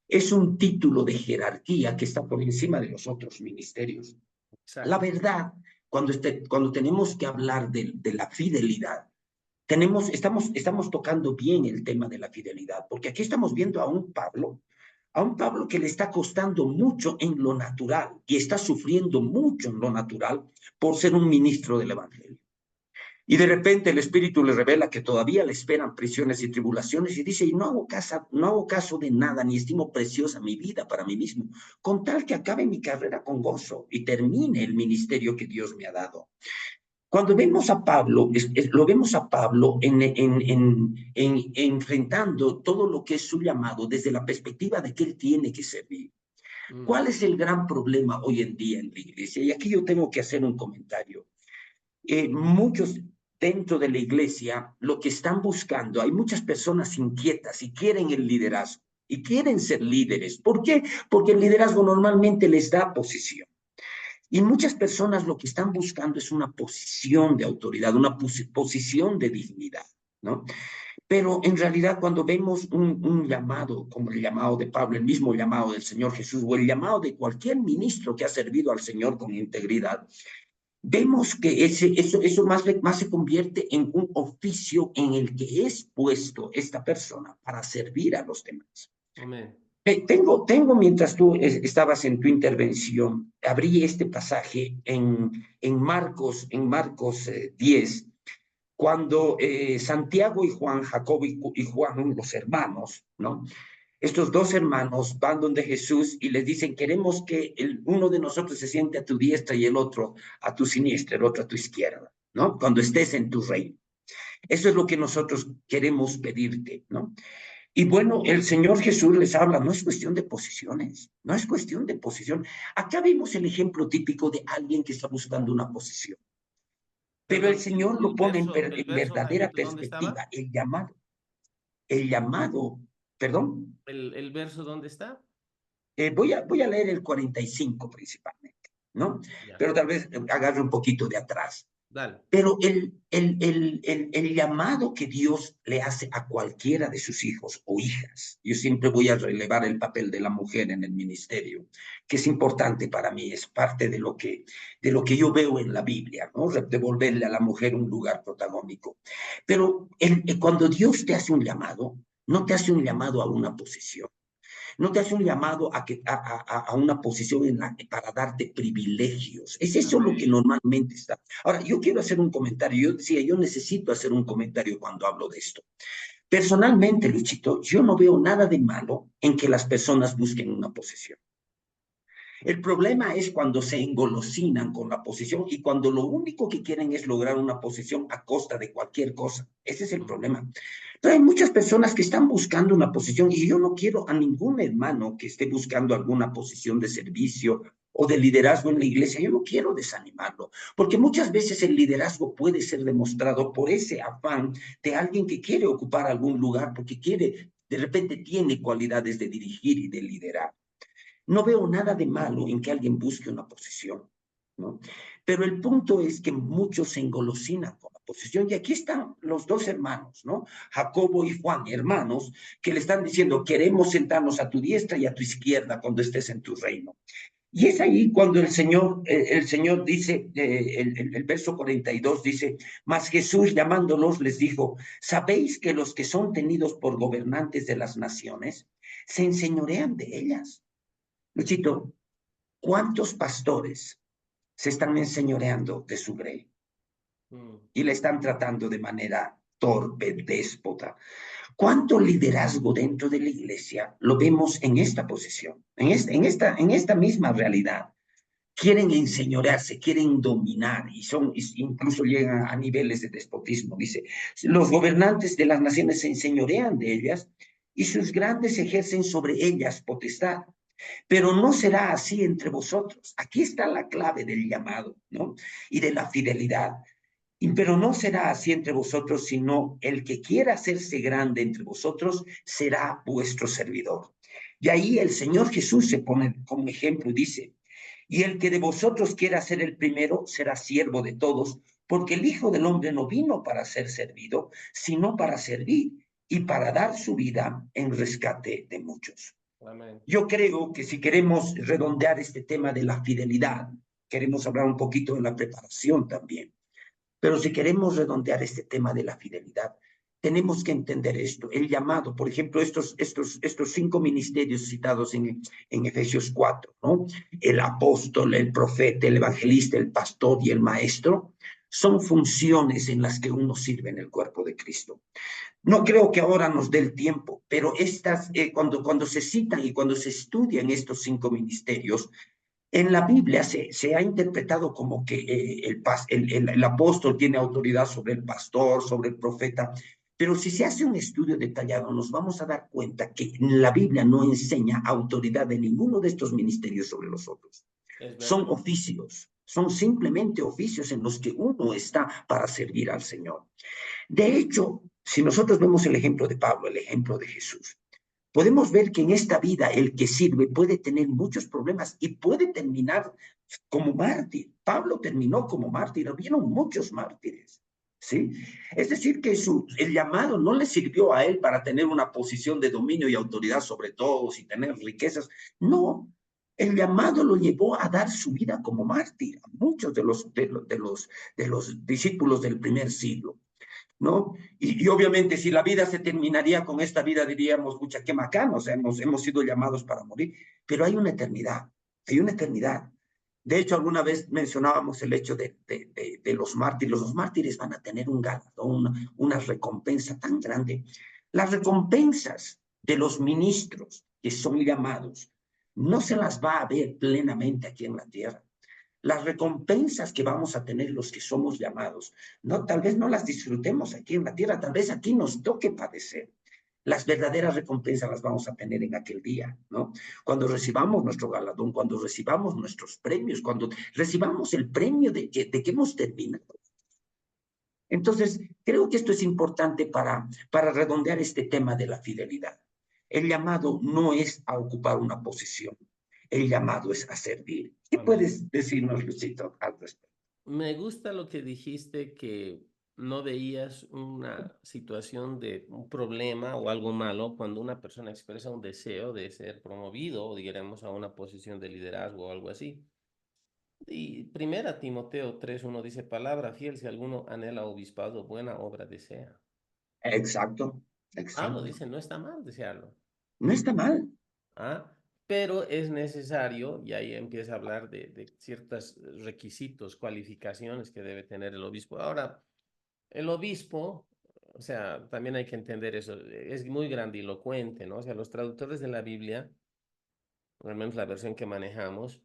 es un título de jerarquía que está por encima de los otros ministerios. La Exacto. verdad, cuando tenemos que hablar de la fidelidad, estamos tocando bien el tema de la fidelidad, porque aquí estamos viendo a un Pablo que le está costando mucho en lo natural y está sufriendo mucho en lo natural por ser un ministro del Evangelio. Y de repente el Espíritu le revela que todavía le esperan prisiones y tribulaciones y dice, y no hago caso de nada, ni estimo preciosa mi vida para mí mismo, con tal que acabe mi carrera con gozo y termine el ministerio que Dios me ha dado. Cuando vemos a Pablo, lo vemos a Pablo enfrentando todo lo que es su llamado desde la perspectiva de que él tiene que servir. Mm. ¿Cuál es el gran problema hoy en día en la iglesia? Y aquí yo tengo que hacer un comentario. Muchos dentro de la iglesia lo que están buscando, hay muchas personas inquietas y quieren el liderazgo y quieren ser líderes. ¿Por qué? Porque el liderazgo normalmente les da posición. Y muchas personas lo que están buscando es una posición de autoridad, una posición de dignidad, ¿no? Pero en realidad cuando vemos un llamado, como el llamado de Pablo, el mismo llamado del Señor Jesús, o el llamado de cualquier ministro que ha servido al Señor con integridad, vemos que eso más se convierte en un oficio en el que es puesto esta persona para servir a los demás. Amén. Mientras tú estabas en tu intervención, abrí este pasaje en Marcos 10, cuando Santiago y Juan, Jacobo y Juan, los hermanos, ¿no? Estos dos hermanos van donde Jesús y les dicen, queremos que uno de nosotros se siente a tu diestra y el otro a tu siniestra, el otro a tu izquierda, ¿no? Cuando estés en tu reino. Eso es lo que nosotros queremos pedirte, ¿no? Y bueno, el Señor Jesús les habla, no es cuestión de posiciones, no es cuestión de posición. Acá vimos el ejemplo típico de alguien que está buscando una posición, pero el Perdón, Señor lo pone el en verso, verdadera Jaimito, ¿dónde estaba? perspectiva, el llamado, perdón, El verso, ¿dónde está? voy a leer el 45 principalmente, ¿no? Ya, Pero tal vez agarre un poquito de atrás. dale. Pero el llamado que Dios le hace a cualquiera de sus hijos o hijas, yo siempre voy a relevar el papel de la mujer en el ministerio, que es importante para mí, es parte de lo que yo veo en la Biblia, ¿no? Devolverle a la mujer un lugar protagónico. Pero cuando Dios te hace un llamado, no te hace un llamado a una posición, no te hace un llamado a una posición para darte privilegios. Es eso lo que Amén. normalmente está. Ahora, yo quiero hacer un comentario. Yo decía, yo necesito hacer un comentario cuando hablo de esto. Personalmente, Luchito, yo no veo nada de malo en que las personas busquen una posición. El problema es cuando se engolosinan con la posición y cuando lo único que quieren es lograr una posición a costa de cualquier cosa. Ese es el Mm. problema. Pero hay muchas personas que están buscando una posición y yo no quiero a ningún hermano que esté buscando alguna posición de servicio o de liderazgo en la iglesia. Yo no quiero desanimarlo, porque muchas veces el liderazgo puede ser demostrado por ese afán de alguien que quiere ocupar algún lugar porque quiere, de repente tiene cualidades de dirigir y de liderar. No veo nada de malo en que alguien busque una posición, ¿no? Pero el punto es que muchos se engolosinan con la posición. Y aquí están los dos hermanos, ¿no? Jacobo y Juan, hermanos, que le están diciendo, queremos sentarnos a tu diestra y a tu izquierda cuando estés en tu reino. Y es ahí cuando el Señor dice, el verso 42 dice, mas Jesús llamándolos les dijo, ¿sabéis que los que son tenidos por gobernantes de las naciones se enseñorean de ellas? Luchito, ¿cuántos pastores se están enseñoreando de su grey Mm. y le están tratando de manera torpe, déspota? ¿Cuánto liderazgo dentro de la iglesia lo vemos en esta posición, en esta misma realidad? Quieren enseñorearse, quieren dominar y incluso llegan a niveles de despotismo. Dice, los gobernantes de las naciones se enseñorean de ellas y sus grandes ejercen sobre ellas potestad. Pero no será así entre vosotros. Aquí está la clave del llamado, ¿no? Y de la fidelidad. Pero no será así entre vosotros, sino el que quiera hacerse grande entre vosotros será vuestro servidor. Y ahí el Señor Jesús se pone como ejemplo y dice, y el que de vosotros quiera ser el primero será siervo de todos, porque el Hijo del Hombre no vino para ser servido, sino para servir y para dar su vida en rescate de muchos. Amén. Yo creo que si queremos redondear este tema de la fidelidad, queremos hablar un poquito de la preparación también. Pero si queremos redondear este tema de la fidelidad, tenemos que entender esto, el llamado, por ejemplo, estos 5 ministerios citados en Efesios 4, ¿no? El apóstol, el profeta, el evangelista, el pastor y el maestro, son funciones en las que uno sirve en el cuerpo de Cristo. No creo que ahora nos dé el tiempo, pero cuando se citan y cuando se estudian estos 5 ministerios, en la Biblia se ha interpretado como que el apóstol tiene autoridad sobre el pastor, sobre el profeta, pero si se hace un estudio detallado, nos vamos a dar cuenta que la Biblia no enseña autoridad de ninguno de estos ministerios sobre los otros. Es Son verdad. oficios, son simplemente oficios en los que uno está para servir al Señor. De hecho, si nosotros vemos el ejemplo de Pablo, el ejemplo de Jesús, podemos ver que en esta vida el que sirve puede tener muchos problemas y puede terminar como mártir. Pablo terminó como mártir, hubieron muchos mártires. ¿Sí? Es decir, que el llamado no le sirvió a él para tener una posición de dominio y autoridad sobre todos y tener riquezas. No, el llamado lo llevó a dar su vida como mártir a muchos de los discípulos del primer siglo. ¿No? Y obviamente si la vida se terminaría con esta vida, diríamos, pucha, qué macano, o sea, hemos sido llamados para morir, pero hay una eternidad, hay una eternidad. De hecho, alguna vez mencionábamos el hecho de los mártires. Los mártires van a tener un galardón, una recompensa tan grande. Las recompensas de los ministros que son llamados no se las va a ver plenamente aquí en la tierra. Las recompensas que vamos a tener los que somos llamados, no, tal vez no las disfrutemos aquí en la tierra, tal vez aquí nos toque padecer. Las verdaderas recompensas las vamos a tener en aquel día, ¿no? Cuando recibamos nuestro galardón, cuando recibamos nuestros premios, cuando recibamos el premio de que hemos terminado. Entonces, creo que esto es importante para redondear este tema de la fidelidad. El llamado no es a ocupar una posición, el llamado es a servir. ¿Qué Amén. puedes decirnos, Luisito, al respecto? Me gusta lo que dijiste, que no veías una situación de un problema o algo malo cuando una persona expresa un deseo de ser promovido o digamos a una posición de liderazgo o algo así. Y primera Timoteo 3:1 dice, palabra fiel, si alguno anhela obispado, buena obra desea. Exacto, Pablo exacto. dice, no está mal desearlo. No está mal. ¿Ah? Pero es necesario, y ahí empieza a hablar de ciertos requisitos, cualificaciones que debe tener el obispo. Ahora, el obispo, o sea, también hay que entender eso, es muy grandilocuente, ¿no? O sea, los traductores de la Biblia, al menos la versión que manejamos,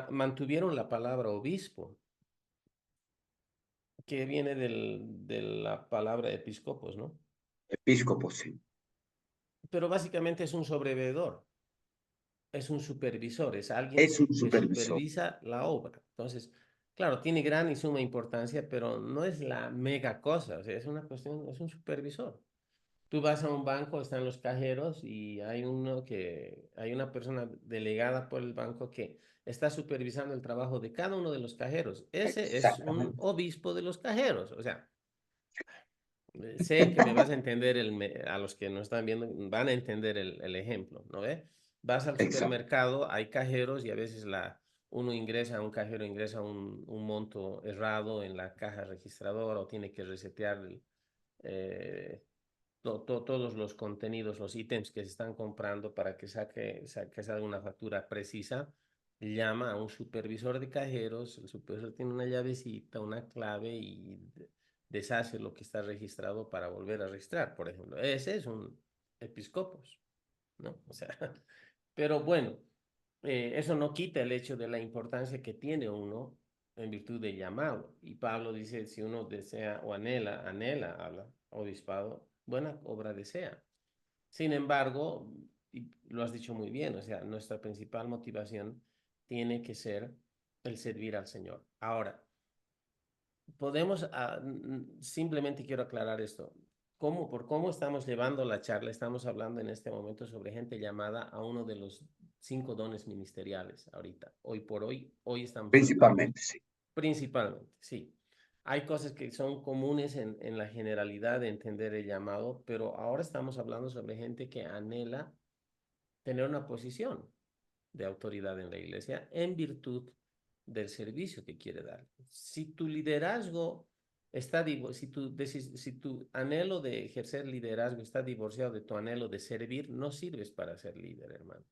mantuvieron la palabra obispo, que viene de la palabra episcopos, ¿no? Episcopo, sí. Pero básicamente es un sobreveedor, es un supervisor, es alguien Es un que supervisor. supervisa la obra. Entonces, claro, tiene gran y suma importancia, pero no es la mega cosa, o sea, es una cuestión, es un supervisor. Tú vas a un banco, están los cajeros y hay una persona delegada por el banco que está supervisando el trabajo de cada uno de los cajeros. Ese es un Exactamente. obispo de los cajeros. O sea, sé que me vas a entender, a los que nos están viendo, van a entender el ejemplo, ¿no ve? Vas al Exacto. supermercado, hay cajeros y a veces un cajero ingresa un monto errado en la caja registradora o tiene que resetear eh, todos los contenidos, los ítems que se están comprando para que salga una factura precisa, llama a un supervisor de cajeros, el supervisor tiene una llavecita, una clave y deshace lo que está registrado para volver a registrar, por ejemplo. Ese es un episcopos, ¿no? O sea, pero bueno, eso no quita el hecho de la importancia que tiene uno en virtud del llamado. Y Pablo dice, si uno desea o anhela al obispado, buena obra desea. Sin embargo, y lo has dicho muy bien, o sea, nuestra principal motivación tiene que ser el servir al Señor. Ahora, podemos, simplemente quiero aclarar esto. Por cómo estamos llevando la charla, estamos hablando en este momento sobre gente llamada a uno de los 5 dones ministeriales ahorita. Hoy por hoy, hoy estamos hablando. Principalmente, sí. Principalmente, sí. Hay cosas que son comunes en la generalidad de entender el llamado, pero ahora estamos hablando sobre gente que anhela tener una posición de autoridad en la iglesia en virtud del servicio que quiere dar. Si tu liderazgo está, si tu anhelo de ejercer liderazgo está divorciado de tu anhelo de servir, no sirves para ser líder, hermano.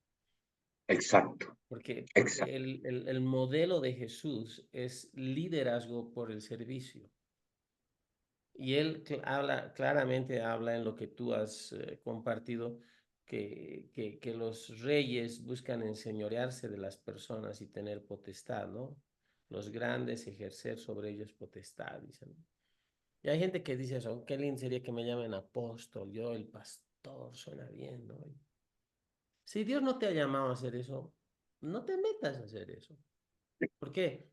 Exacto, Porque exacto. el modelo de Jesús es liderazgo por el servicio. Y él claramente habla en lo que tú has compartido, que los reyes buscan enseñorearse de las personas y tener potestad, ¿no? Los grandes ejercer sobre ellos potestad, dicen. Y hay gente que dice eso, qué lindo sería que me llamen apóstol, yo el pastor, suena bien, ¿no? Si Dios no te ha llamado a hacer eso, no te metas a hacer eso. ¿Por qué?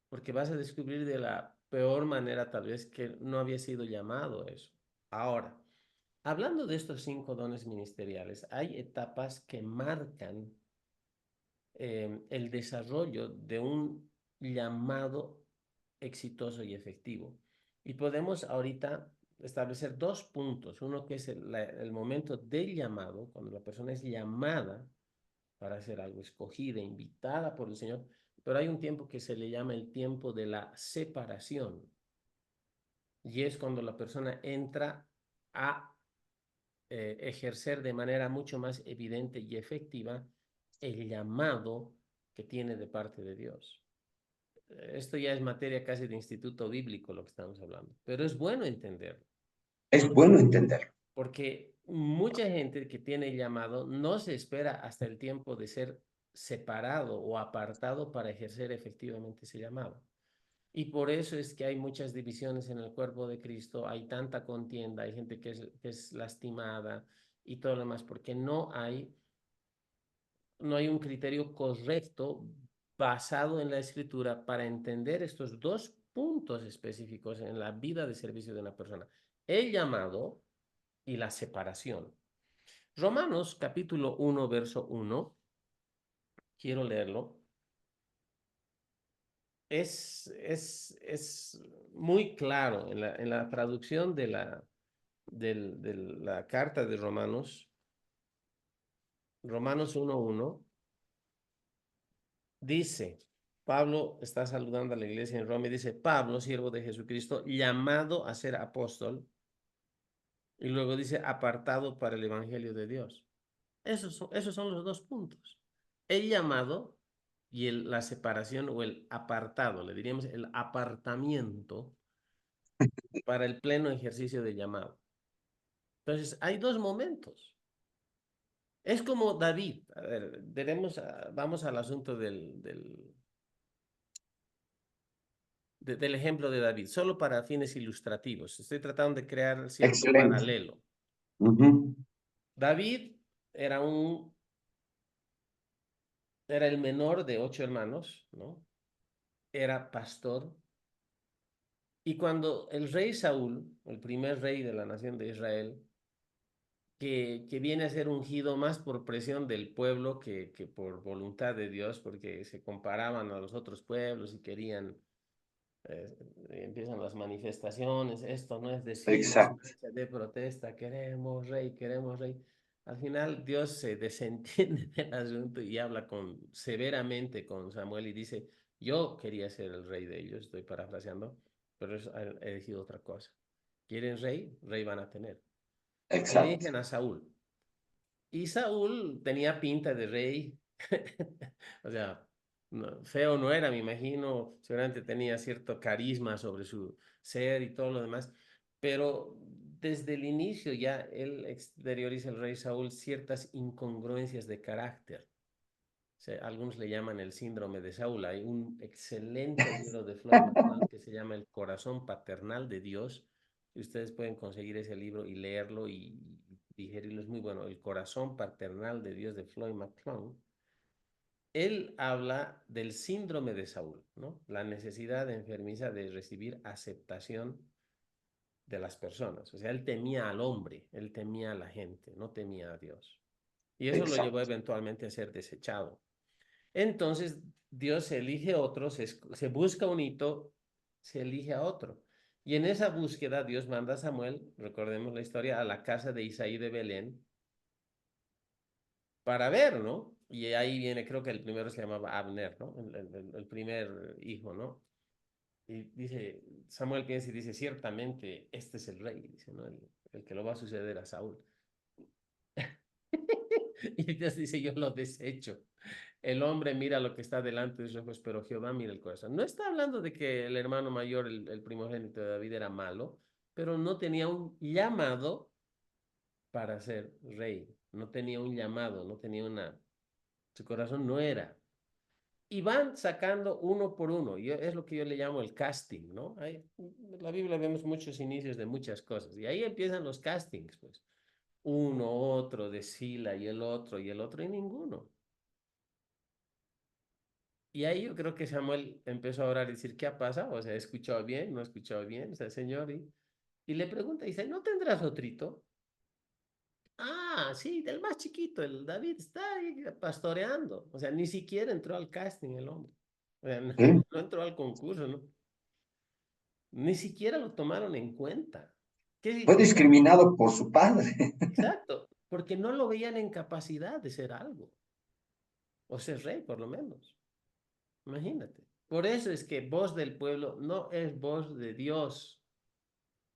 Porque vas a descubrir de la peor manera tal vez que no había sido llamado a eso. Ahora, hablando de estos 5 dones ministeriales, hay etapas que marcan el desarrollo de un llamado exitoso y efectivo. Y podemos ahorita establecer 2 puntos. Uno que es el momento del llamado, cuando la persona es llamada para hacer algo, escogida, invitada por el Señor, pero hay un tiempo que se le llama el tiempo de la separación, y es cuando la persona entra a ejercer de manera mucho más evidente y efectiva el llamado que tiene de parte de Dios. Esto ya es materia casi de instituto bíblico lo que estamos hablando, pero es bueno entenderlo, Es bueno entenderlo. porque mucha gente que tiene el llamado no se espera hasta el tiempo de ser separado o apartado para ejercer efectivamente ese llamado. Y por eso es que hay muchas divisiones en el cuerpo de Cristo, hay tanta contienda, hay gente que es lastimada y todo lo demás, porque no hay un criterio correcto basado en la escritura para entender estos 2 puntos específicos en la vida de servicio de una persona: el llamado y la separación. Romanos capítulo 1, verso 1, quiero leerlo. Es muy claro en la traducción de la carta de Romanos, Romanos 1:1, dice, Pablo está saludando a la iglesia en Roma y dice, Pablo, siervo de Jesucristo, llamado a ser apóstol, y luego dice, apartado para el evangelio de Dios. Esos son los 2 puntos. El llamado y la separación o el apartado, le diríamos el apartamiento para el pleno ejercicio de llamado. Entonces, hay 2 momentos. Es como David. A ver, vamos al asunto del ejemplo de David, solo para fines ilustrativos. Estoy tratando de crear cierto Excelente. paralelo. Ujú. David era era el menor de 8 hermanos, ¿no? Era pastor. Y cuando el rey Saúl, el primer rey de la nación de Israel, que viene a ser ungido más por presión del pueblo que por voluntad de Dios, porque se comparaban a los otros pueblos y querían, eh, empiezan las manifestaciones, esto no es decir, es Exacto. marcha de protesta, queremos rey, queremos rey. Al final Dios se desentiende del asunto y habla severamente con Samuel y dice, yo quería ser el rey de ellos, estoy parafraseando, pero he elegido otra cosa. ¿Quieren rey? Rey van a tener. Exacto. Eligen a Saúl. Y Saúl tenía pinta de rey, o sea, feo no era, me imagino, seguramente tenía cierto carisma sobre su ser y todo lo demás, pero desde el inicio ya él exterioriza el rey Saúl ciertas incongruencias de carácter. O sea, algunos le llaman el síndrome de Saúl. Hay un excelente libro de Floyd McClung que se llama El corazón paternal de Dios. Y ustedes pueden conseguir ese libro y leerlo y digerirlo. Es muy bueno. El corazón paternal de Dios de Floyd McClung. él habla del síndrome de Saúl, ¿no? La necesidad enfermiza de recibir aceptación de las personas. O sea, él temía al hombre, él temía a la gente, no temía a Dios. Y eso lo llevó Exacto. eventualmente a ser desechado. Entonces, Dios elige otro, se busca un hito, se elige a otro. Y en esa búsqueda, Dios manda a Samuel, recordemos la historia, a la casa de Isaí de Belén para ver, ¿no? Y ahí viene, creo que el primero se llamaba Abner, ¿no? El primer hijo, ¿no? Y dice, Samuel piensa y dice, ciertamente este es el rey, dice, ¿no? El que lo va a suceder a Saúl. Y Dios dice, yo lo desecho. El hombre mira lo que está delante de sus ojos, pero Jehová mira el corazón. No está hablando de que el hermano mayor, el primogénito de David, era malo, pero no tenía un llamado para ser rey. No tenía un llamado, no tenía una... Su corazón no era. Y van sacando uno por uno. Es lo que yo le llamo el casting, ¿no? En la Biblia vemos muchos inicios de muchas cosas. Y ahí empiezan los castings, pues. Uno, otro, de Sila y el otro, y ninguno. Y ahí yo creo que Samuel empezó a orar y decir, ¿qué ha pasado? O sea, ¿he escuchado bien? ¿No he escuchado bien? O sea, Señor, y le pregunta, dice, ¿no tendrás otrito? Ah, sí, del más chiquito, el David está ahí pastoreando. O sea, ni siquiera entró al casting el hombre. O sea, no, ¿Sí? no entró al concurso, ¿no? Ni siquiera lo tomaron en cuenta. Fue ¿Qué? discriminado por su padre. Exacto, porque no lo veían en capacidad de ser algo, o ser rey por lo menos. Imagínate. Por eso es que voz del pueblo no es voz de Dios.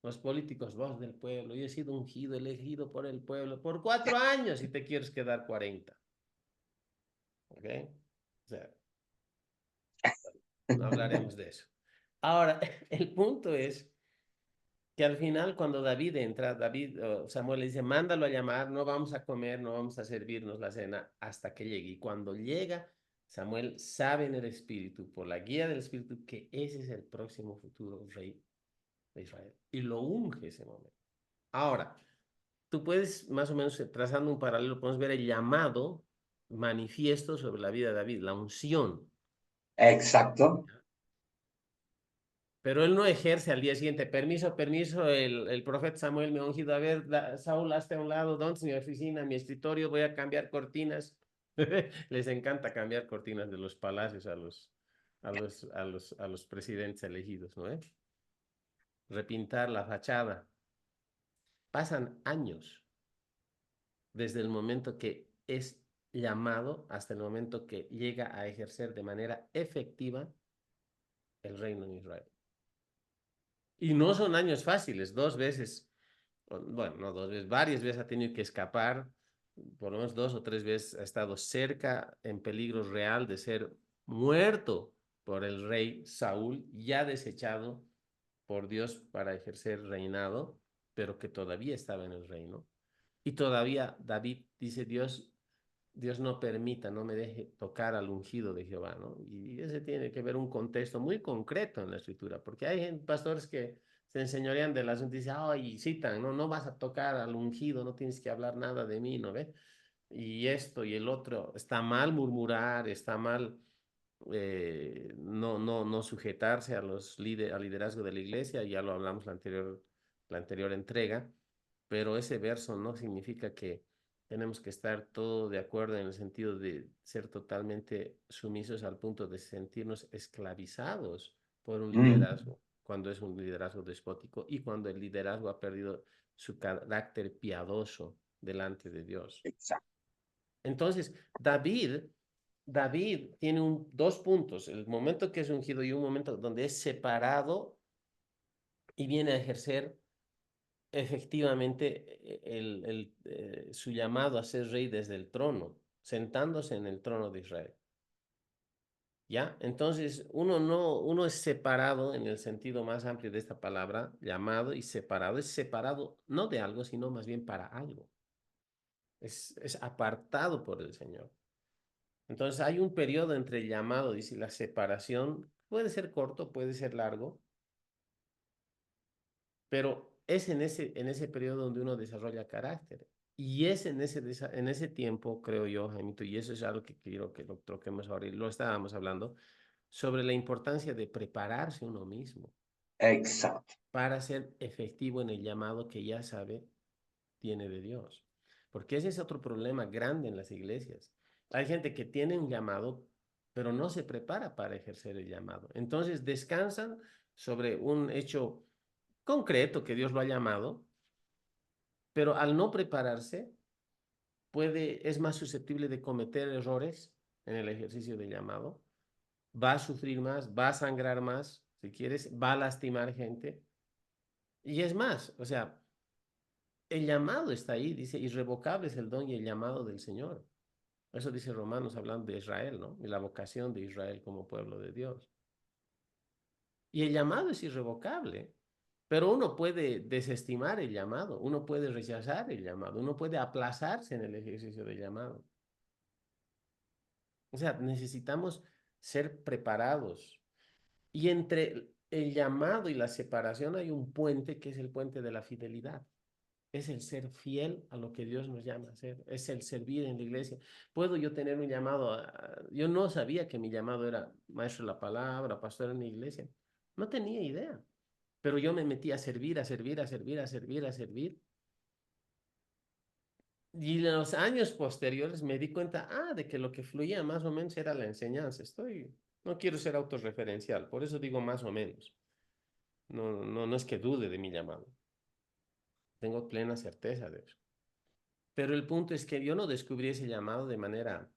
Los políticos, voz del pueblo. Yo he sido ungido, elegido por el pueblo por 4 años y te quieres quedar 40. ¿Ok? O sea, no hablaremos de eso. Ahora, el punto es que al final cuando David entra, Samuel le dice, mándalo a llamar, no vamos a comer, no vamos a servirnos la cena hasta que llegue. Y cuando llega, Samuel sabe en el Espíritu, por la guía del Espíritu, que ese es el próximo futuro rey de Israel. Y lo unge ese momento. Ahora, tú puedes, más o menos, trazando un paralelo, podemos ver el llamado manifiesto sobre la vida de David, la unción. Exacto. Pero él no ejerce al día siguiente. Permiso, permiso, el profeta Samuel me ha ungido. A ver, Saúl, hazte a un lado. ¿Dónde es mi oficina, mi escritorio? Voy a cambiar cortinas. Les encanta cambiar cortinas de los palacios a los presidentes elegidos, ¿no? Repintar la fachada. Pasan años desde el momento que es llamado hasta el momento que llega a ejercer de manera efectiva el reino en Israel. Y no son años fáciles, 2 veces, bueno, no 2 veces, varias veces ha tenido que escapar, por lo menos 2 o 3 veces ha estado cerca, en peligro real de ser muerto por el rey Saúl, ya desechado por Dios para ejercer reinado, pero que todavía estaba en el reino. Y todavía David dice, Dios no permita, no me deje tocar al ungido de Jehová, ¿no? Y ese tiene que ver un contexto muy concreto en la escritura, porque hay pastores que se enseñorean del asunto y dicen, ay, citan, no, no vas a tocar al ungido, no tienes que hablar nada de mí, ¿no ve? Y esto y el otro, está mal murmurar, está mal no sujetarse al liderazgo de la iglesia, ya lo hablamos la anterior entrega, pero ese verso no significa que tenemos que estar todo de acuerdo en el sentido de ser totalmente sumisos al punto de sentirnos esclavizados por un Mm, liderazgo, cuando es un liderazgo despótico y cuando el liderazgo ha perdido su carácter piadoso delante de Dios. exacto. Entonces, David tiene 2 puntos, el momento que es ungido y un momento donde es separado y viene a ejercer efectivamente su llamado a ser rey desde el trono, sentándose en el trono de Israel. ¿Ya? Entonces, uno es separado en el sentido más amplio de esta palabra, llamado y separado. Es separado no de algo, sino más bien para algo. Es apartado por el Señor. Entonces hay un periodo entre el llamado, dice, la separación, puede ser corto, puede ser largo, pero es en ese periodo donde uno desarrolla carácter. Y es en ese tiempo, creo yo, Jaimito, y eso es algo que quiero que lo toquemos ahora, y lo estábamos hablando, sobre la importancia de prepararse uno mismo Exacto. para ser efectivo en el llamado que ya sabe tiene de Dios. Porque ese es otro problema grande en las iglesias. Hay gente que tiene un llamado, pero no se prepara para ejercer el llamado. Entonces descansan sobre un hecho concreto que Dios lo ha llamado, pero al no prepararse, es más susceptible de cometer errores en el ejercicio del llamado, va a sufrir más, va a sangrar más, si quieres, va a lastimar gente. Y es más, o sea, el llamado está ahí, dice, irrevocable es el don y el llamado del Señor. Eso dice Romanos hablando de Israel, ¿no? Y la vocación de Israel como pueblo de Dios. Y el llamado es irrevocable, pero uno puede desestimar el llamado, uno puede rechazar el llamado, uno puede aplazarse en el ejercicio del llamado. O sea, necesitamos ser preparados. Y entre el llamado y la separación hay un puente que es el puente de la fidelidad. Es el ser fiel a lo que Dios nos llama a hacer. Es el servir en la iglesia. Puedo yo tener un llamado. Yo no sabía que mi llamado era maestro de la palabra, pastor en la iglesia. No tenía idea. Pero yo me metí a servir, a servir, a servir, a servir, a servir. Y en los años posteriores me di cuenta, de que lo que fluía más o menos era la enseñanza. No quiero ser autorreferencial, por eso digo más o menos. No, no, no es que dude de mi llamado. Tengo plena certeza de eso. Pero el punto es que yo no descubrí ese llamado de manera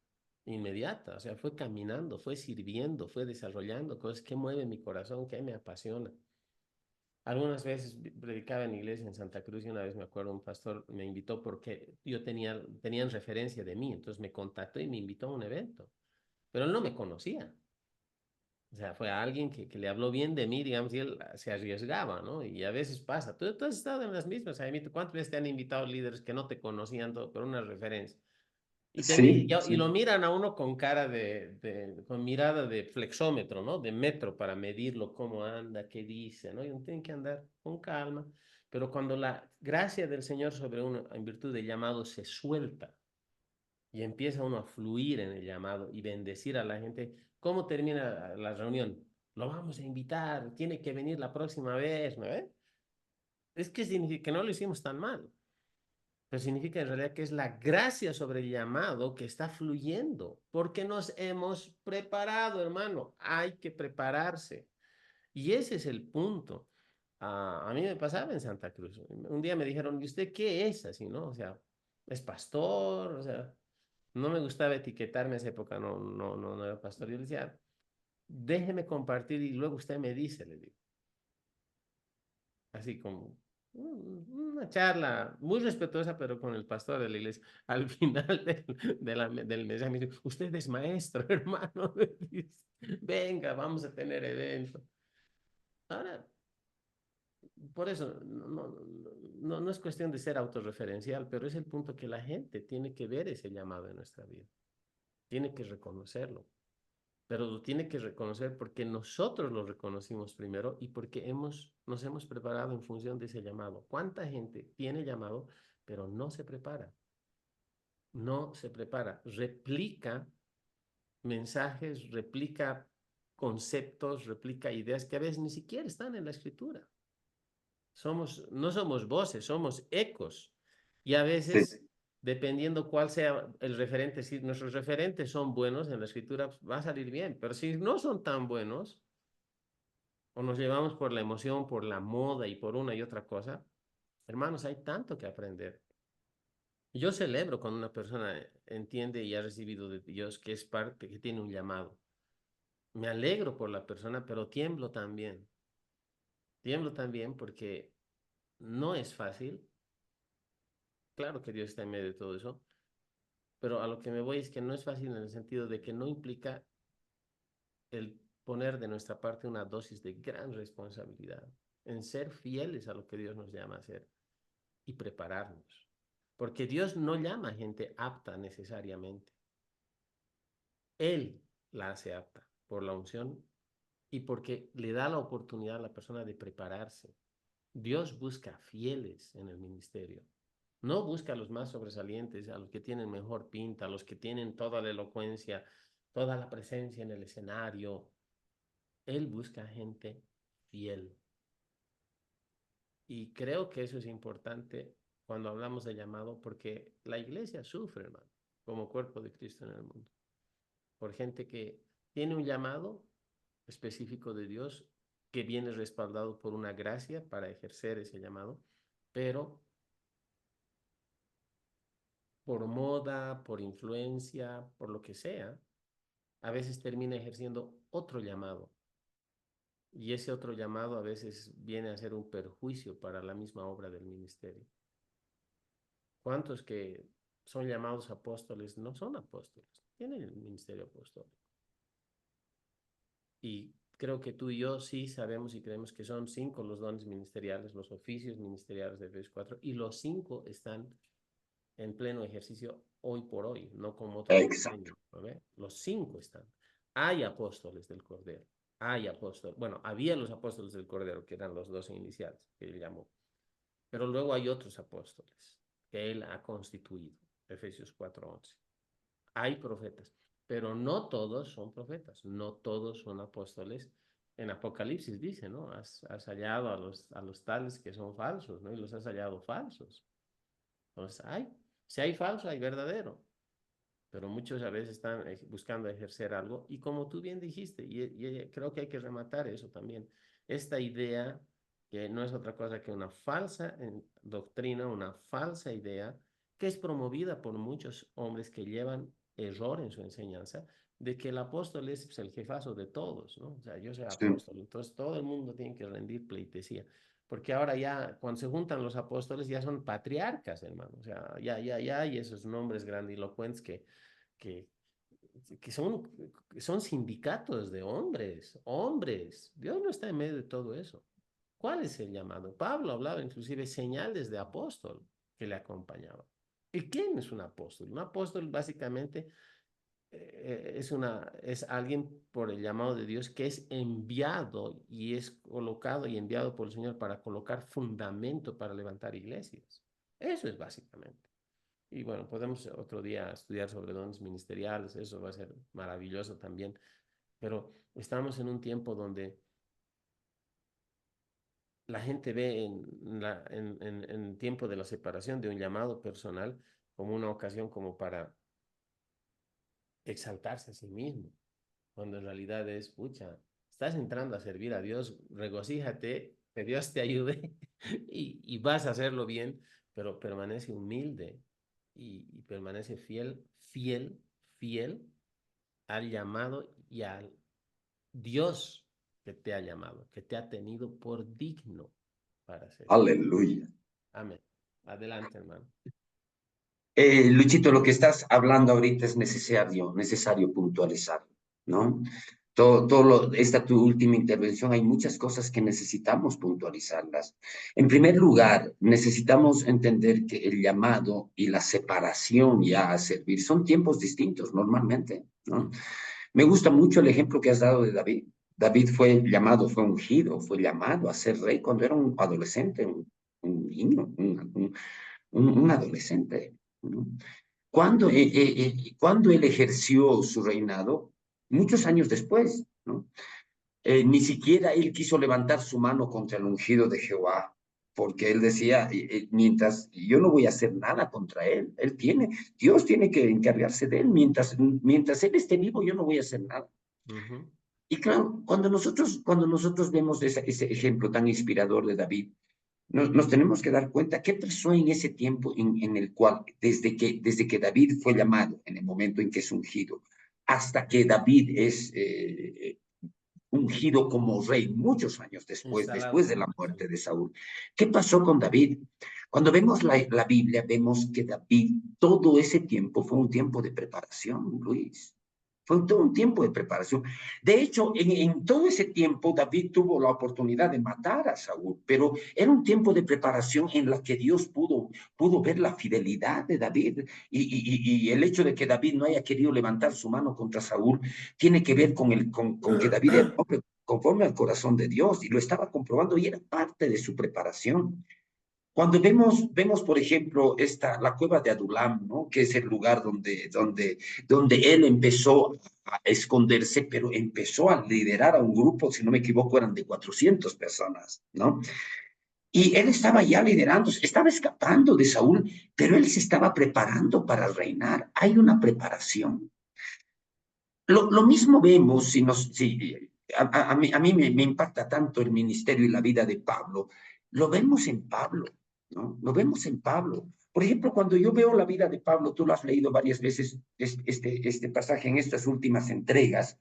inmediata. O sea, fue caminando, fue sirviendo, fue desarrollando cosas que mueven mi corazón, que me apasiona. Algunas veces predicaba en iglesia en Santa Cruz y una vez me acuerdo un pastor me invitó porque tenían referencia de mí, entonces me contactó y me invitó a un evento, pero él no me conocía. O sea, fue a alguien que le habló bien de mí, digamos, y él se arriesgaba, ¿no? Y a veces pasa. Tú has estado en las mismas, Jaime. ¿Cuántas veces te han invitado líderes que no te conocían, todo, pero una referencia? Sí, Y lo sí, miran a uno con cara con mirada de flexómetro, ¿no? De metro para medirlo, cómo anda, qué dice, ¿no? Y uno tiene que andar con calma. Pero cuando la gracia del Señor sobre uno, en virtud del llamado, se suelta y empieza uno a fluir en el llamado y bendecir a la gente, ¿cómo termina la reunión? Lo vamos a invitar, tiene que venir la próxima vez, ¿no? Es que significa que no lo hicimos tan mal, pero significa en realidad que es la gracia sobre el llamado que está fluyendo, porque nos hemos preparado, hermano. Hay que prepararse. Y ese es el punto. A mí me pasaba en Santa Cruz. Un día me dijeron, ¿y usted qué es así, no? O sea, es pastor, o sea, no me gustaba etiquetarme en esa época, no era pastor. Yo le decía, déjeme compartir y luego usted me dice, le digo. Así como una charla muy respetuosa, pero con el pastor de la iglesia. Al final del mensaje me dice, usted es maestro, hermano. Me dice, venga, vamos a tener evento. Ahora, por eso, no es cuestión de ser autorreferencial, pero es el punto que la gente tiene que ver ese llamado en nuestra vida. Tiene que reconocerlo. Pero lo tiene que reconocer porque nosotros lo reconocimos primero y porque nos hemos preparado en función de ese llamado. ¿Cuánta gente tiene llamado, pero no se prepara? No se prepara. Replica mensajes, replica conceptos, replica ideas que a veces ni siquiera están en la escritura. No somos voces, somos ecos. Y a sí. veces, dependiendo cuál sea el referente, si nuestros referentes son buenos en la escritura, pues, va a salir bien. Pero si no son tan buenos, o nos llevamos por la emoción, por la moda y por una y otra cosa, hermanos, hay tanto que aprender. Yo celebro cuando una persona entiende y ha recibido de Dios que es parte, que tiene un llamado. Me alegro por la persona, pero tiemblo también. Tiemblo también porque no es fácil. Claro que Dios está en medio de todo eso, pero a lo que me voy es que no es fácil en el sentido de que no implica el poner de nuestra parte una dosis de gran responsabilidad en ser fieles a lo que Dios nos llama a hacer y prepararnos. Porque Dios no llama a gente apta necesariamente. Él la hace apta por la unción y porque le da la oportunidad a la persona de prepararse. Dios busca fieles en el ministerio. No busca a los más sobresalientes, a los que tienen mejor pinta, a los que tienen toda la elocuencia, toda la presencia en el escenario. Él busca gente fiel. Y creo que eso es importante cuando hablamos de llamado, porque la iglesia sufre, hermano, como cuerpo de Cristo en el mundo, por gente que tiene un llamado específico de Dios que viene respaldado por una gracia para ejercer ese llamado, pero por moda, por influencia, por lo que sea, a veces termina ejerciendo otro llamado. Y ese otro llamado a veces viene a ser un perjuicio para la misma obra del ministerio. ¿Cuántos que son llamados apóstoles no son apóstoles? Tienen el ministerio apostólico. Y creo que tú y yo sí sabemos y creemos que son 5 los dones ministeriales, los oficios ministeriales de Efesios 4, y los 5 están en pleno ejercicio hoy por hoy, no como otros Exacto. diseños. ¿No ve? Los 5 están. Hay apóstoles del Cordero. Hay apóstoles. Bueno, había los apóstoles del Cordero, que eran los 12 iniciales, que él llamó. Pero luego hay otros apóstoles que él ha constituido. Efesios 4:11. Hay profetas, pero no todos son profetas, no todos son apóstoles. En Apocalipsis dice, ¿no? Has hallado a los tales que son falsos, ¿no? Y los has hallado falsos. Entonces, si hay falso, hay verdadero, pero muchos a veces están buscando ejercer algo. Y como tú bien dijiste, y creo que hay que rematar eso también, esta idea que no es otra cosa que una falsa doctrina, una falsa idea, que es promovida por muchos hombres que llevan error en su enseñanza, de que el apóstol es pues, el jefazo de todos, ¿no? O sea, yo soy Sí. apóstol, entonces todo el mundo tiene que rendir pleitesía. Porque ahora ya, cuando se juntan los apóstoles, ya son patriarcas, hermano. O sea, ya hay esos nombres grandilocuentes que, que son sindicatos de hombres, hombres. Dios no está en medio de todo eso. ¿Cuál es el llamado? Pablo hablaba inclusive señales de apóstol que le acompañaban. ¿Y quién es un apóstol? Un apóstol básicamente es alguien por el llamado de Dios que es enviado y es colocado y enviado por el Señor para colocar fundamento para levantar iglesias. Eso es básicamente. Y bueno, podemos otro día estudiar sobre dones ministeriales, eso va a ser maravilloso también, pero estamos en un tiempo donde la gente ve en tiempo de la separación de un llamado personal como una ocasión como para exaltarse a sí mismo, cuando en realidad es, pucha, estás entrando a servir a Dios, regocíjate, que Dios te ayude y vas a hacerlo bien, pero permanece humilde y permanece fiel al llamado y al Dios que te ha llamado, que te ha tenido por digno para servir. Aleluya. Amén. Adelante, hermano. Luchito, lo que estás hablando ahorita es necesario puntualizar, ¿no? Esta tu última intervención, hay muchas cosas que necesitamos puntualizarlas. En primer lugar, necesitamos entender que el llamado y la separación ya a servir son tiempos distintos normalmente, ¿no? Ujú, Me gusta mucho el ejemplo que has dado de David. David fue llamado, fue ungido, fue llamado a ser rey cuando era un adolescente, un niño, un adolescente, ¿no? Cuando él ejerció su reinado, muchos años después, ¿no? Ni siquiera él quiso levantar su mano contra el ungido de Jehová, porque él decía, mientras yo no voy a hacer nada contra él, Dios tiene que encargarse de él, mientras él esté vivo, yo no voy a hacer nada. ujú. Y claro, cuando nosotros vemos ese ejemplo tan inspirador de David, nos tenemos que dar cuenta qué pasó en ese tiempo en el cual, desde que David fue llamado, en el momento en que es ungido, hasta que David es ungido como rey muchos años Instalado después de la como muerte rey. de Saúl. ¿Qué pasó con David? Cuando vemos la Biblia, vemos que David, todo ese tiempo fue un tiempo de preparación, Luis. Fue todo un tiempo de preparación. De hecho, en todo ese tiempo, David tuvo la oportunidad de matar a Saúl, pero era un tiempo de preparación en la que Dios pudo ver la fidelidad de David. Y el hecho de que David no haya querido levantar su mano contra Saúl tiene que ver con que David era hombre conforme al corazón de Dios y lo estaba comprobando y era parte de su preparación. Cuando vemos, por ejemplo, la cueva de Adulam, ¿no? Que es el lugar donde él empezó a esconderse, pero empezó a liderar a un grupo, si no me equivoco, eran de 400 personas, ¿no? Y él estaba ya liderando, estaba escapando de Saúl, pero él se estaba preparando para reinar. Hay una preparación. Lo mismo vemos, a mí me impacta tanto el ministerio y la vida de Pablo, lo vemos en Pablo, ¿no? Lo vemos en Pablo. Por ejemplo, cuando yo veo la vida de Pablo, tú lo has leído varias veces, este pasaje en estas últimas entregas,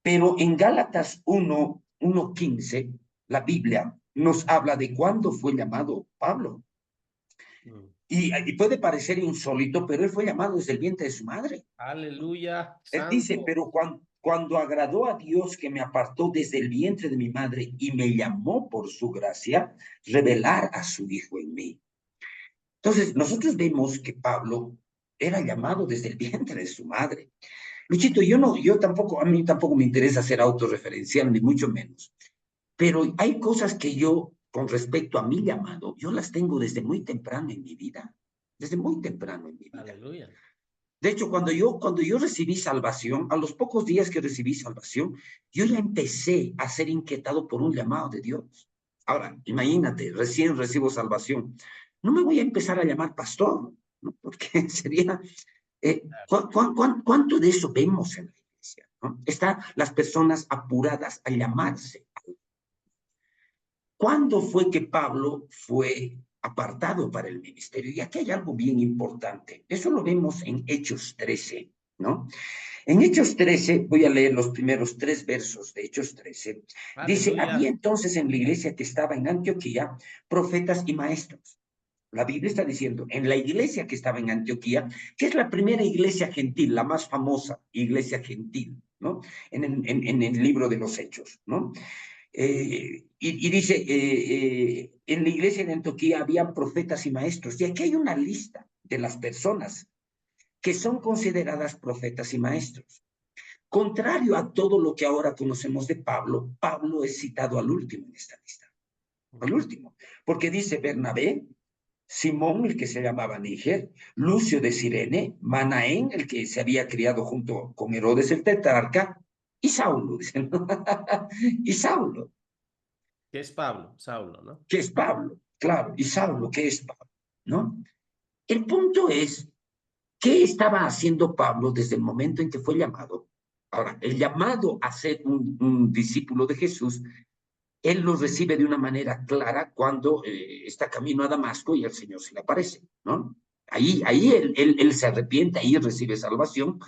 pero en Gálatas 1:15, la Biblia nos habla de cuándo fue llamado Pablo. Mm. Y puede parecer insólito, pero él fue llamado desde el vientre de su madre. Aleluya, Él dice, santo. pero cuando agradó a Dios que me apartó desde el vientre de mi madre y me llamó por su gracia, revelar a su Hijo en mí. Entonces, nosotros vemos que Pablo era llamado desde el vientre de su madre. Luchito, yo tampoco, a mí tampoco me interesa ser autorreferencial, ni mucho menos. Pero hay cosas que yo, con respecto a mi llamado, yo las tengo desde muy temprano en mi vida. Desde muy temprano en mi vida. Aleluya. De hecho, cuando yo recibí salvación, a los pocos días que recibí salvación, yo ya empecé a ser inquietado por un llamado de Dios. Ahora, imagínate, recién recibo salvación. No me voy a empezar a llamar pastor, ¿no? Porque sería... ¿cuánto de eso vemos en la iglesia? ¿No? Están las personas apuradas a llamarse. ¿Cuándo fue que Pablo fue apartado para el ministerio? Y aquí hay algo bien importante. Eso lo vemos en Hechos 13, ¿no? En Hechos 13, voy a leer los primeros 3 versos de Hechos 13. Dice, había Aleluya. entonces en la iglesia que estaba en Antioquía profetas y maestros. La Biblia está diciendo, en la iglesia que estaba en Antioquía, que es la primera iglesia gentil, la más famosa iglesia gentil, ¿no? En el libro de los Hechos, ¿no? Y dice, en la iglesia de Antioquía había profetas y maestros. Y aquí hay una lista de las personas que son consideradas profetas y maestros. Contrario a todo lo que ahora conocemos de Pablo, Pablo es citado al último en esta lista, al último, porque dice Bernabé, Simón, el que se llamaba Níger, Lucio de Cirene, Manaén, el que se había criado junto con Herodes el tetrarca, y Saulo, dicen, y Saulo, ¿Qué es Pablo? Saulo, ¿no? que es Pablo, claro, y Saulo, que es Pablo, ¿no? El punto es, ¿qué estaba haciendo Pablo desde el momento en que fue llamado? Ahora, el llamado a ser un discípulo de Jesús, él lo recibe de una manera clara cuando está camino a Damasco y el Señor se le aparece, ¿no? Ahí él se arrepiente, ahí recibe salvación,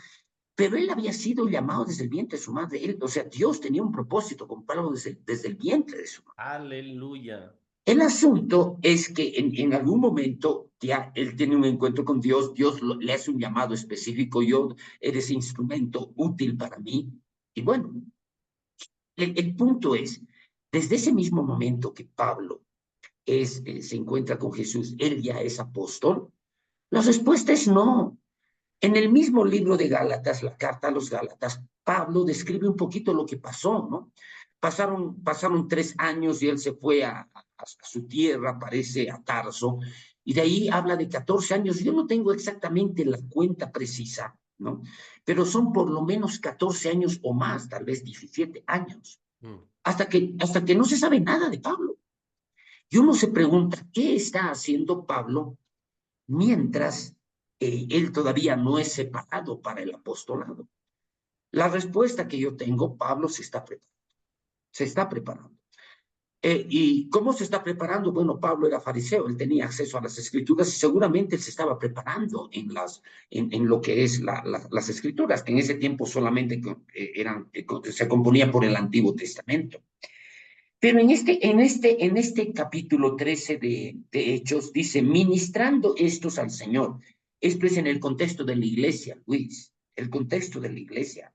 pero él había sido llamado desde el vientre de su madre. O sea, Dios tenía un propósito con Pablo desde el vientre de su madre. Aleluya. El asunto es que en algún momento ya él tiene un encuentro con Dios, le hace un llamado específico, yo eres instrumento útil para mí. Y bueno, el punto es, desde ese mismo momento que Pablo se encuentra con Jesús, él ya es apóstol, la respuesta es no. En el mismo libro de Gálatas, la carta a los Gálatas, Pablo describe un poquito lo que pasó, ¿no? Pasaron 3 años y él se fue a su tierra, parece a Tarso, y de ahí habla de 14 años. Yo no tengo exactamente la cuenta precisa, ¿no? Pero son por lo menos 14 años o más, tal vez 17 años, Mm. hasta que no se sabe nada de Pablo. Y uno se pregunta, ¿qué está haciendo Pablo mientras él todavía no es separado para el apostolado? La respuesta que yo tengo, Pablo se está preparando. Se está preparando. ¿Y cómo se está preparando? Bueno, Pablo era fariseo, él tenía acceso a las escrituras y seguramente él se estaba preparando en lo que es las escrituras, que en ese tiempo solamente se componía por el Antiguo Testamento. Pero en este capítulo 13 de Hechos dice, ministrando estos al Señor. Esto es en el contexto de la iglesia, Luis, el contexto de la iglesia.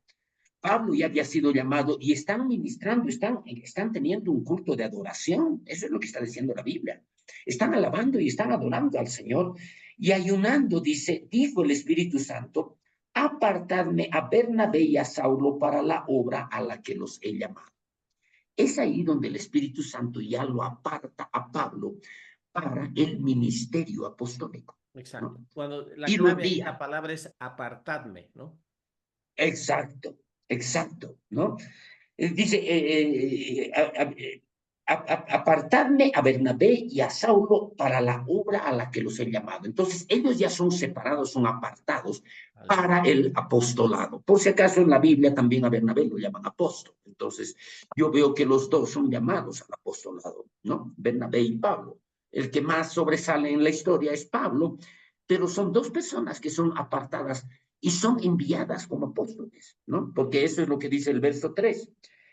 Pablo ya había sido llamado y están ministrando, están teniendo un culto de adoración. Eso es lo que está diciendo la Biblia. Están alabando y están adorando al Señor y ayunando, dijo el Espíritu Santo, apartadme a Bernabé y a Saulo para la obra a la que los he llamado. Es ahí donde el Espíritu Santo ya lo aparta a Pablo para el ministerio apostólico, Exacto. ¿no? Cuando la Y lo clave ahí, la envía. palabra es apartadme, ¿no? Exacto, exacto, ¿no? Dice, apartadme a Bernabé y a Saulo para la obra a la que los he llamado. Entonces, ellos ya son separados, son apartados Aleluya. para el apostolado. Por si acaso en la Biblia también a Bernabé lo llaman apóstol. Entonces, yo veo que los dos son llamados al apostolado, ¿no? Bernabé y Pablo. El que más sobresale en la historia es Pablo, pero son dos personas que son apartadas y son enviadas como apóstoles, ¿no? Porque eso es lo que dice el verso 3.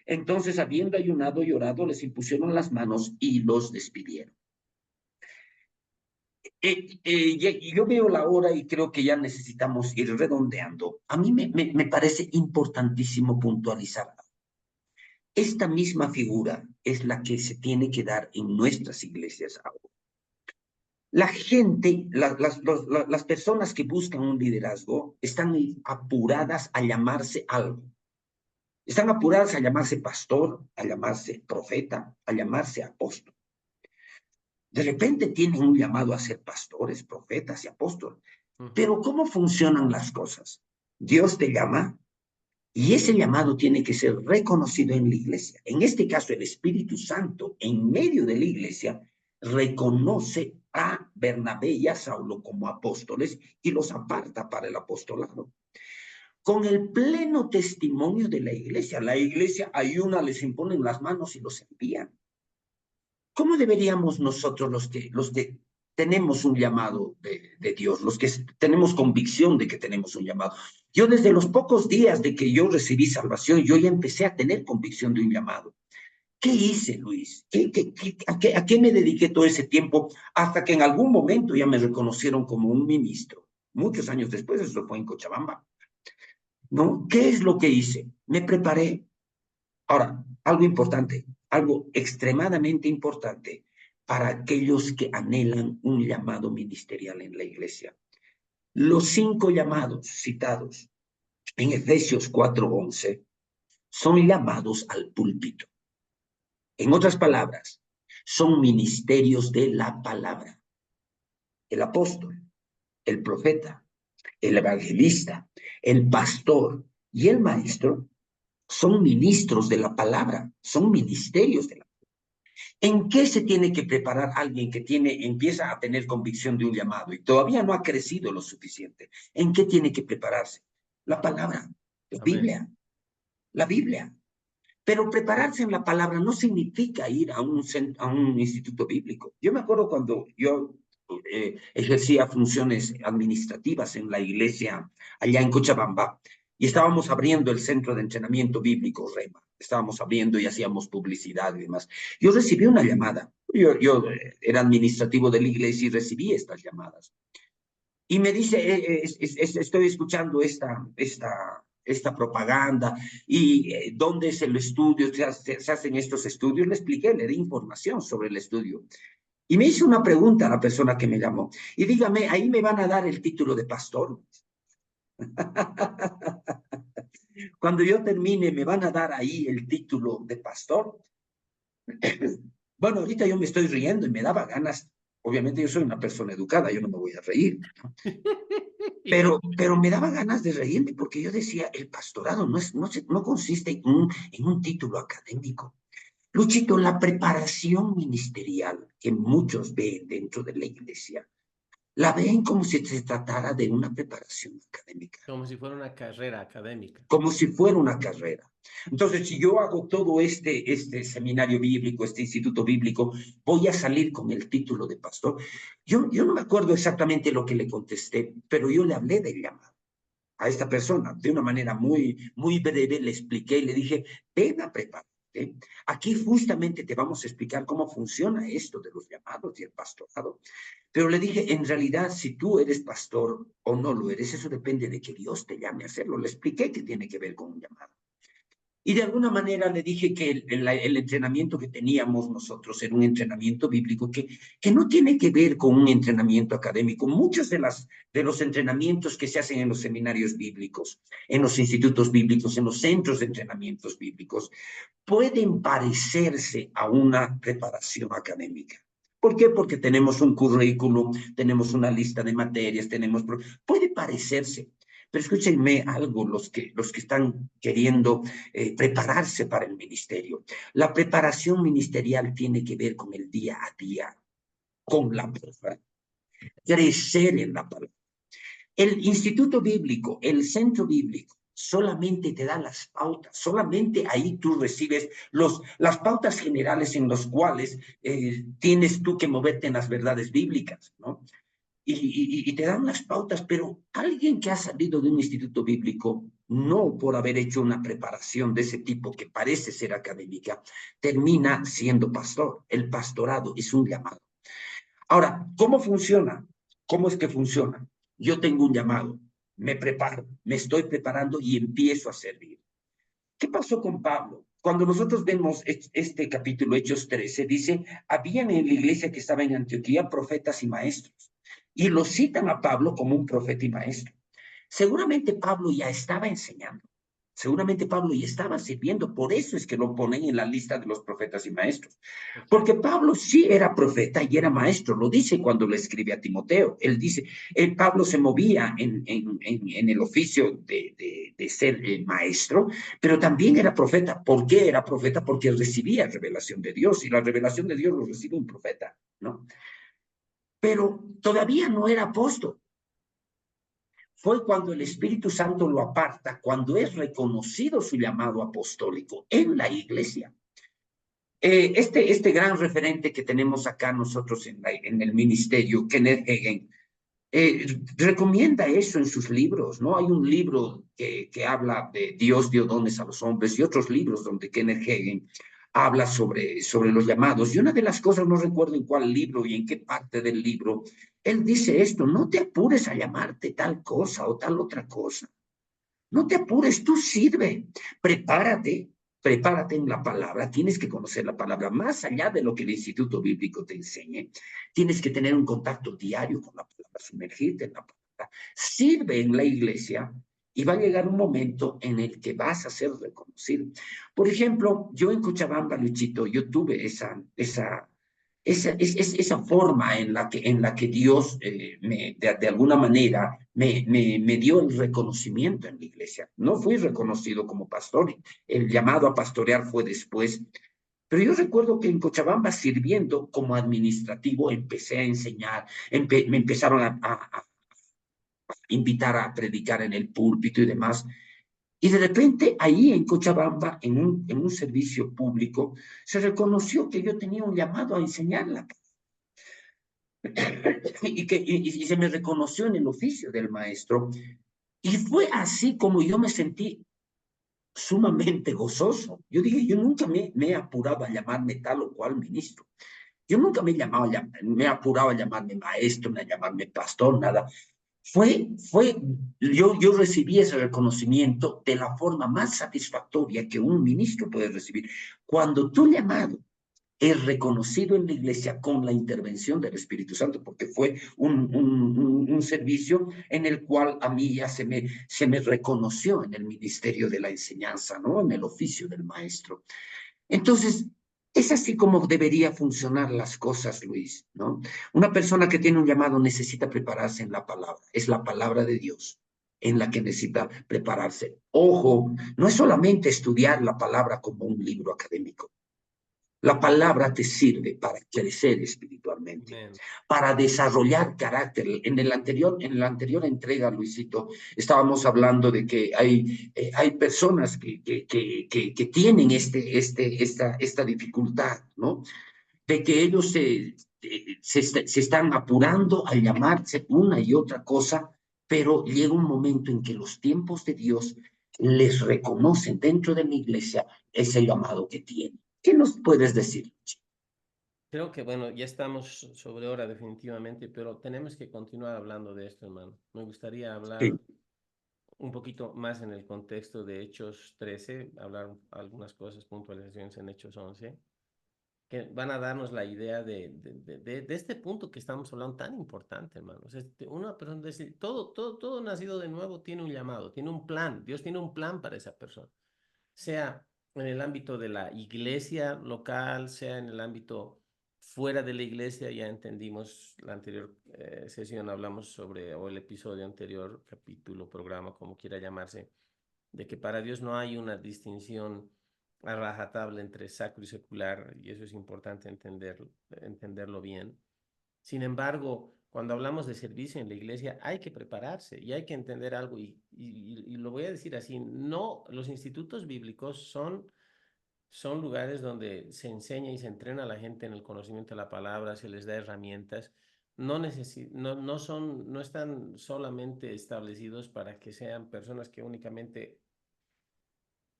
Entonces, habiendo ayunado y orado, les impusieron las manos y los despidieron. Yo veo la hora y creo que ya necesitamos ir redondeando. A mí me parece importantísimo puntualizar. Esta misma figura es la que se tiene que dar en nuestras iglesias ahora. La gente, las personas que buscan un liderazgo están apuradas a llamarse algo. Están apuradas a llamarse pastor, a llamarse profeta, a llamarse apóstol. De repente tienen un llamado a ser pastores, profetas y apóstoles. Pero ¿cómo funcionan las cosas? Dios te llama y ese llamado tiene que ser reconocido en la iglesia. En este caso, el Espíritu Santo, en medio de la iglesia, reconoce a Bernabé y a Saulo como apóstoles y los aparta para el apostolado. Con el pleno testimonio de la iglesia ayuna, les imponen las manos y los envían. ¿Cómo deberíamos nosotros, los que tenemos un llamado de Dios, los que tenemos convicción de que tenemos un llamado? Yo desde los pocos días de que yo recibí salvación, yo ya empecé a tener convicción de un llamado. ¿Qué hice, Luis? ¿A qué me dediqué todo ese tiempo? Hasta que en algún momento ya me reconocieron como un ministro. Muchos años después, eso fue en Cochabamba, ¿no? ¿Qué es lo que hice? Me preparé. Ahora, algo importante, algo extremadamente importante para aquellos que anhelan un llamado ministerial en la iglesia. Los 5 llamados citados en Efesios 4:11 son llamados al púlpito. En otras palabras, son ministerios de la palabra. El apóstol, el profeta, el evangelista, el pastor y el maestro son ministros de la palabra, son ministerios de la palabra. ¿En qué se tiene que preparar alguien que empieza a tener convicción de un llamado y todavía no ha crecido lo suficiente? ¿En qué tiene que prepararse? La palabra, la Amén. Biblia, la Biblia. Pero prepararse en la palabra no significa ir a un instituto bíblico. Yo me acuerdo cuando yo ejercía funciones administrativas en la iglesia allá en Cochabamba y estábamos abriendo el centro de entrenamiento bíblico, Rema. Estábamos abriendo y hacíamos publicidad y demás. Yo recibí una llamada. Yo era administrativo de la iglesia y recibí estas llamadas. Y me dice, estoy escuchando esta propaganda y dónde es el estudio, se hacen estos estudios. Le expliqué, le di información sobre el estudio. Y me hizo una pregunta a la persona que me llamó. Y dígame, ¿ahí me van a dar el título de pastor? Cuando yo termine, ¿me van a dar ahí el título de pastor? Bueno, ahorita yo me estoy riendo y me daba ganas. Obviamente yo soy una persona educada, yo no me voy a reír. Pero me daba ganas de reírme porque yo decía, el pastorado no consiste en un título académico. Luchito, la preparación ministerial que muchos ven dentro de la iglesia, la ven como si se tratara de una preparación académica, Como si fuera una carrera académica. como si fuera una carrera. Entonces, si yo hago todo este seminario bíblico, este instituto bíblico, voy a salir con el título de pastor. Yo no me acuerdo exactamente lo que le contesté, pero yo le hablé del llamado a esta persona. De una manera muy breve le expliqué y le dije, ven a prepararte. Aquí justamente te vamos a explicar cómo funciona esto de los llamados y el pastorado. Pero le dije, en realidad, si tú eres pastor o no lo eres, eso depende de que Dios te llame a hacerlo. Le expliqué que tiene que ver con un llamado. Y de alguna manera le dije que el entrenamiento que teníamos nosotros era un entrenamiento bíblico que no tiene que ver con un entrenamiento académico. Muchos de los entrenamientos que se hacen en los seminarios bíblicos, en los institutos bíblicos, en los centros de entrenamientos bíblicos, pueden parecerse a una preparación académica. ¿Por qué? Porque tenemos un currículum, tenemos una lista de materias, tenemos... Puede parecerse, pero escúchenme algo, los que están queriendo prepararse para el ministerio. La preparación ministerial tiene que ver con el día a día, con la palabra, crecer en la palabra. El instituto bíblico, el centro bíblico, solamente te da las pautas, solamente ahí tú recibes las pautas generales en las cuales tienes tú que moverte en las verdades bíblicas, ¿no? Y te dan las pautas, pero alguien que ha salido de un instituto bíblico, no por haber hecho una preparación de ese tipo que parece ser académica, termina siendo pastor. El pastorado es un llamado. Ahora, ¿cómo funciona? ¿Cómo es que funciona? Yo tengo un llamado, me preparo, me estoy preparando y empiezo a servir. ¿Qué pasó con Pablo? Cuando nosotros vemos este capítulo, Hechos 13, dice, habían en la iglesia que estaba en Antioquía profetas y maestros. Y lo citan a Pablo como un profeta y maestro. Seguramente Pablo ya estaba enseñando. Seguramente Pablo ya estaba sirviendo. Por eso es que lo ponen en la lista de los profetas y maestros. Porque Exacto. Pablo sí era profeta y era maestro, lo dice cuando le escribe a Timoteo. Él dice, Pablo se movía en el oficio de ser maestro, pero también era profeta. ¿Por qué era profeta? Porque recibía revelación de Dios y la revelación de Dios lo recibe un profeta, ¿no? Pero todavía no era apóstol. Fue cuando el Espíritu Santo lo aparta, cuando es reconocido su llamado apostólico en la iglesia. Este gran referente que tenemos acá nosotros en el ministerio, Kenneth Hagin, recomienda eso en sus libros, ¿no? Hay un libro que habla de Dios dio dones a los hombres y otros libros donde Kenneth Hagin habla sobre los llamados. Y una de las cosas, no recuerdo en cuál libro y en qué parte del libro, él dice esto, no te apures a llamarte tal cosa o tal otra cosa. No te apures, tú sirve, prepárate, prepárate en la palabra, tienes que conocer la palabra, más allá de lo que el Instituto Bíblico te enseñe, tienes que tener un contacto diario con la palabra, sumergirte en la palabra, sirve en la iglesia y va a llegar un momento en el que vas a ser reconocido. Por ejemplo, yo en Cochabamba, Luchito, yo tuve esa forma en la que Dios de alguna manera me dio el reconocimiento en la iglesia. No fui reconocido como pastor, el llamado a pastorear fue después, pero yo recuerdo que en Cochabamba sirviendo como administrativo empecé a enseñar, me empezaron a invitar a predicar en el púlpito y demás. Y de repente ahí en Cochabamba, en un servicio público, se reconoció que yo tenía un llamado a enseñar la y se me reconoció en el oficio del maestro. Y fue así como yo me sentí sumamente gozoso. Yo dije, yo nunca me he apurado a llamarme tal o cual ministro. Yo nunca me he apurado a llamarme maestro, ni a llamarme pastor, nada. Yo recibí ese reconocimiento de la forma más satisfactoria que un ministro puede recibir. Cuando tu llamado es reconocido en la iglesia con la intervención del Espíritu Santo, porque fue un servicio en el cual a mí ya se me reconoció en el ministerio de la enseñanza, ¿no? En el oficio del maestro. Entonces, es así como debería funcionar las cosas, Luis, ¿no? Una persona que tiene un llamado necesita prepararse en la palabra, es la palabra de Dios en la que necesita prepararse. Ojo, no es solamente estudiar la palabra como un libro académico. La palabra te sirve para crecer espiritualmente, Amén. para desarrollar carácter. En la anterior entrega, Luisito, estábamos hablando de que hay personas que tienen esta dificultad, ¿no? De que ellos se están apurando a llamarse una y otra cosa, pero llega un momento en que los tiempos de Dios les reconocen dentro de la iglesia ese llamado que tienen. ¿Qué nos puedes decir? Creo que, bueno, ya estamos sobre hora definitivamente, pero tenemos que continuar hablando de esto, hermano. Me gustaría Sí, hablar un poquito más en el contexto de Hechos 13, hablar algunas cosas, puntualizaciones en Hechos 11, que van a darnos la idea de este punto que estamos hablando tan importante, hermano. O sea, una persona, decir, todo nacido de nuevo tiene un llamado, tiene un plan. Dios tiene un plan para esa persona, sea en el ámbito de la iglesia local, sea en el ámbito fuera de la iglesia ya entendimos, la anterior sesión hablamos sobre, o el episodio anterior, capítulo, programa, como quiera llamarse, de que para Dios no hay una distinción a rajatabla entre sacro y secular, y eso es importante entenderlo bien. Sin embargo, cuando hablamos de servicio en la iglesia, hay que prepararse y hay que entender algo, y lo voy a decir así, no, los institutos bíblicos son lugares donde se enseña y se entrena a la gente en el conocimiento de la palabra, se les da herramientas. No están solamente establecidos para que sean personas que únicamente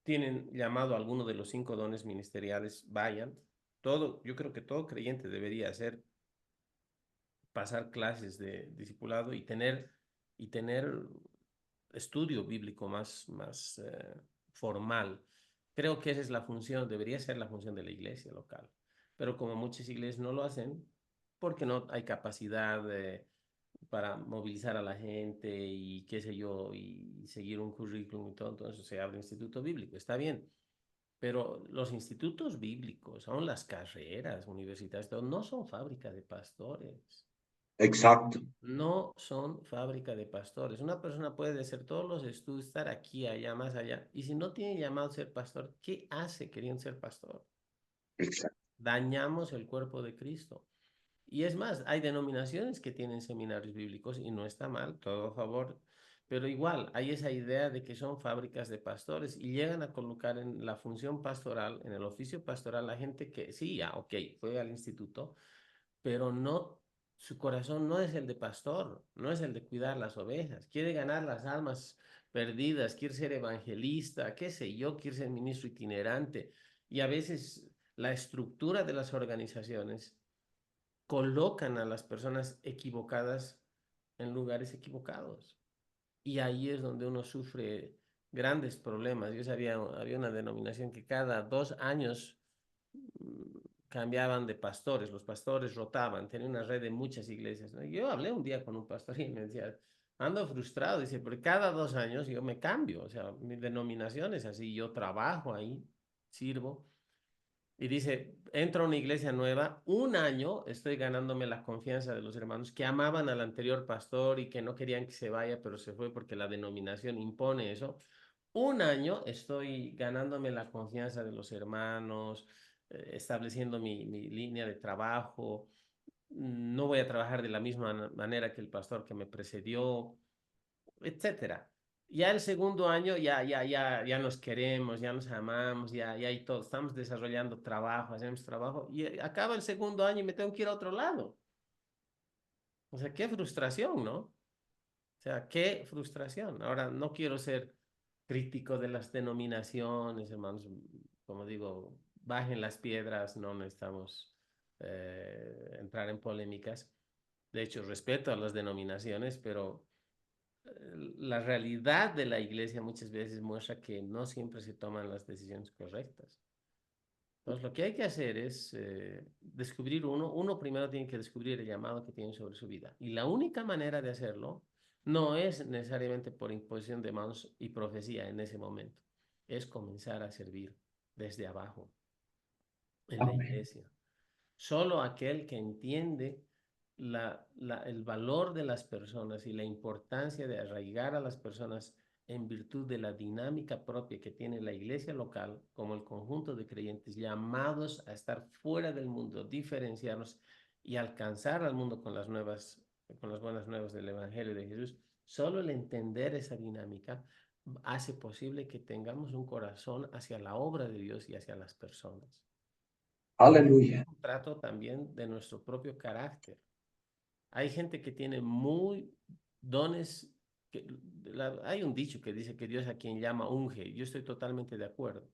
tienen llamado a alguno de los 5 dones ministeriales, vayan. Yo creo que todo creyente debería hacer, pasar clases de discipulado y tener estudio bíblico más formal. Creo que esa es la función, debería ser la función de la iglesia local. Pero como muchas iglesias no lo hacen, porque no hay capacidad para movilizar a la gente y qué sé yo, y seguir un currículum y todo, entonces se abre instituto bíblico. Está bien, pero los institutos bíblicos, aún las carreras universitarias, todo, no son fábrica de pastores. Exacto, No son fábrica de pastores. Una persona puede hacer todos los estudios, estar aquí, allá, más allá. Y si no tiene llamado a ser pastor, ¿qué hace queriendo ser pastor? exacto. Dañamos el cuerpo de Cristo. Y es más, hay denominaciones que tienen seminarios bíblicos y no está mal, todo a favor. Pero igual, hay esa idea de que son fábricas de pastores y llegan a colocar en la función pastoral, en el oficio pastoral, a gente que sí, ya, ok, fue al instituto, pero no, su corazón no es el de pastor, no es el de cuidar las ovejas, quiere ganar las almas perdidas, quiere ser evangelista, qué sé yo, quiere ser ministro itinerante. Y a veces la estructura de las organizaciones colocan a las personas equivocadas en lugares equivocados. Y ahí es donde uno sufre grandes problemas. Yo sabía, había una denominación que cada 2 años cambiaban de pastores, los pastores rotaban, tenía una red de muchas iglesias, ¿no? Yo hablé un día con un pastor y me decía, ando frustrado, dice, porque cada 2 años yo me cambio, o sea, mi denominación es así, yo trabajo ahí, sirvo, y dice, entro a una iglesia nueva, un año estoy ganándome la confianza de los hermanos que amaban al anterior pastor y que no querían que se vaya, pero se fue porque la denominación impone eso. Un año estoy ganándome la confianza de los hermanos, estableciendo mi línea de trabajo. No voy a trabajar de la misma manera que el pastor que me precedió, etcétera. Ya el segundo año ya nos queremos, ya nos amamos, ya hay todo, estamos desarrollando trabajo, hacemos trabajo y acaba el segundo año y me tengo que ir a otro lado. O sea, qué frustración, ¿no? O sea, qué frustración. Ahora, no quiero ser crítico de las denominaciones, hermanos. Como digo, bajen las piedras, no necesitamos entrar en polémicas. De hecho, respeto a las denominaciones, pero la realidad de la iglesia muchas veces muestra que no siempre se toman las decisiones correctas. Entonces, lo que hay que hacer es descubrir uno primero tiene que descubrir el llamado que tiene sobre su vida. Y la única manera de hacerlo no es necesariamente por imposición de manos y profecía en ese momento, es comenzar a servir desde abajo en la Amén. iglesia. Solo aquel que entiende el valor de las personas y la importancia de arraigar a las personas en virtud de la dinámica propia que tiene la iglesia local, como el conjunto de creyentes llamados a estar fuera del mundo, diferenciarnos y alcanzar al mundo con las buenas nuevas del Evangelio de Jesús. Solo el entender esa dinámica hace posible que tengamos un corazón hacia la obra de Dios y hacia las personas. Aleluya. Un trato también de nuestro propio carácter. Hay gente que tiene muy dones. Hay un dicho que dice que Dios a quien llama unge. Yo estoy totalmente de acuerdo.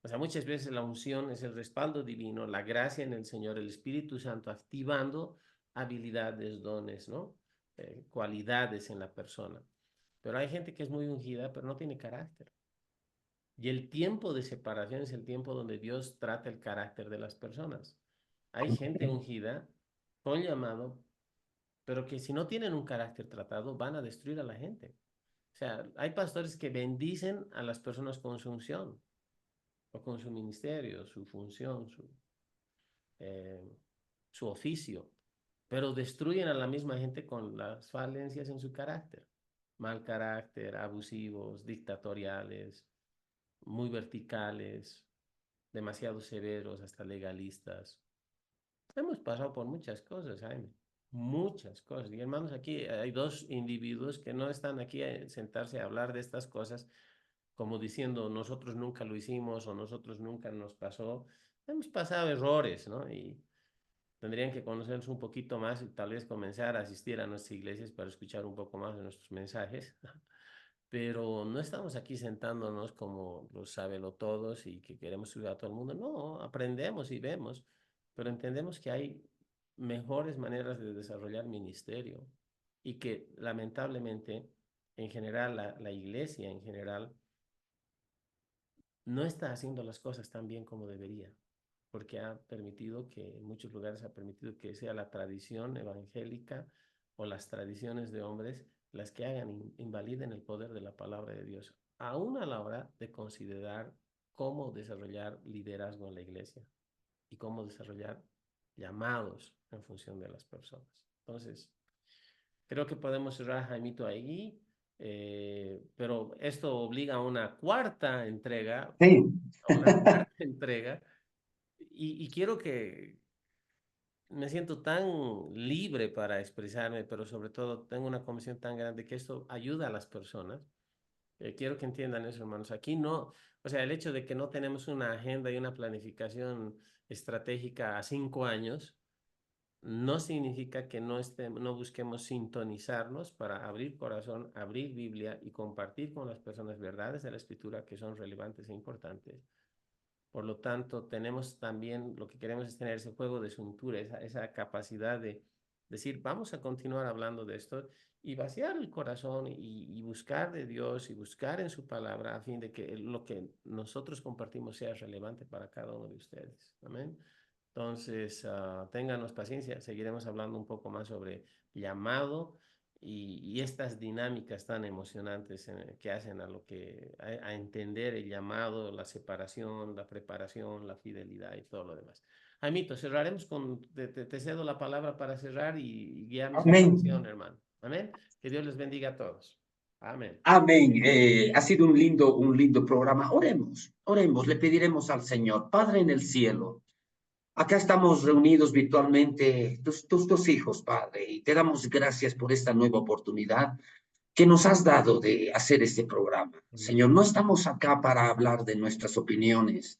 O sea, muchas veces la unción es el respaldo divino, la gracia en el Señor, el Espíritu Santo activando habilidades, dones, ¿no? Cualidades en la persona. Pero hay gente que es muy ungida, pero no tiene carácter. Y el tiempo de separación es el tiempo donde Dios trata el carácter de las personas. Hay gente ungida con llamado, pero que si no tienen un carácter tratado, van a destruir a la gente. O sea, hay pastores que bendicen a las personas con su unción, o con su ministerio, su función, eh, su oficio, pero destruyen a la misma gente con las falencias en su carácter. Mal carácter, abusivos, dictatoriales, muy verticales, demasiado severos, hasta legalistas. Hemos pasado por muchas cosas, Jaime, muchas cosas. Y hermanos, aquí hay dos individuos que no están aquí a sentarse a hablar de estas cosas como diciendo nosotros nunca lo hicimos o nosotros nunca nos pasó. Hemos pasado errores, ¿no? Y tendrían que conocernos un poquito más y tal vez comenzar a asistir a nuestras iglesias para escuchar un poco más de nuestros mensajes. Pero no estamos aquí sentándonos como los todos y que queremos ayudar a todo el mundo. No, aprendemos y vemos, pero entendemos que hay mejores maneras de desarrollar ministerio y que lamentablemente, en general, la iglesia en general no está haciendo las cosas tan bien como debería, porque ha permitido que, en muchos lugares ha permitido que sea la tradición evangélica o las tradiciones de hombres las que hagan, invaliden el poder de la palabra de Dios, aún a la hora de considerar cómo desarrollar liderazgo en la iglesia y cómo desarrollar llamados en función de las personas. Entonces, creo que podemos cerrar, Jaimito, ahí, pero esto obliga a una cuarta entrega, Sí. a una cuarta entrega, y quiero que me siento tan libre para expresarme, pero sobre todo tengo una convicción tan grande que esto ayuda a las personas. Quiero que entiendan eso, hermanos. Aquí no, o sea, el hecho de que no tenemos una agenda y una planificación estratégica a 5 años, no significa que no busquemos sintonizarnos para abrir corazón, abrir Biblia y compartir con las personas verdades de la Escritura que son relevantes e importantes. Por lo tanto, tenemos también, lo que queremos es tener ese juego de cintura, esa capacidad de decir, vamos a continuar hablando de esto y vaciar el corazón y buscar de Dios y buscar en su palabra a fin de que lo que nosotros compartimos sea relevante para cada uno de ustedes. Amén. Entonces, ténganos paciencia, seguiremos hablando un poco más sobre llamado y estas dinámicas tan emocionantes que hacen a entender el llamado, la separación, la preparación, la fidelidad y todo lo demás. Jaimito, cerraremos te cedo la palabra para cerrar y guiarnos en Amén. oración, hermano. Amén. Que Dios les bendiga a todos. Amén. Amén. Ha sido un lindo programa. Oremos, oremos, le pediremos al Señor, Padre en el cielo. Acá estamos reunidos virtualmente, tus dos hijos, Padre, y te damos gracias por esta nueva oportunidad que nos has dado de hacer este programa. Amén. Señor, no estamos acá para hablar de nuestras opiniones,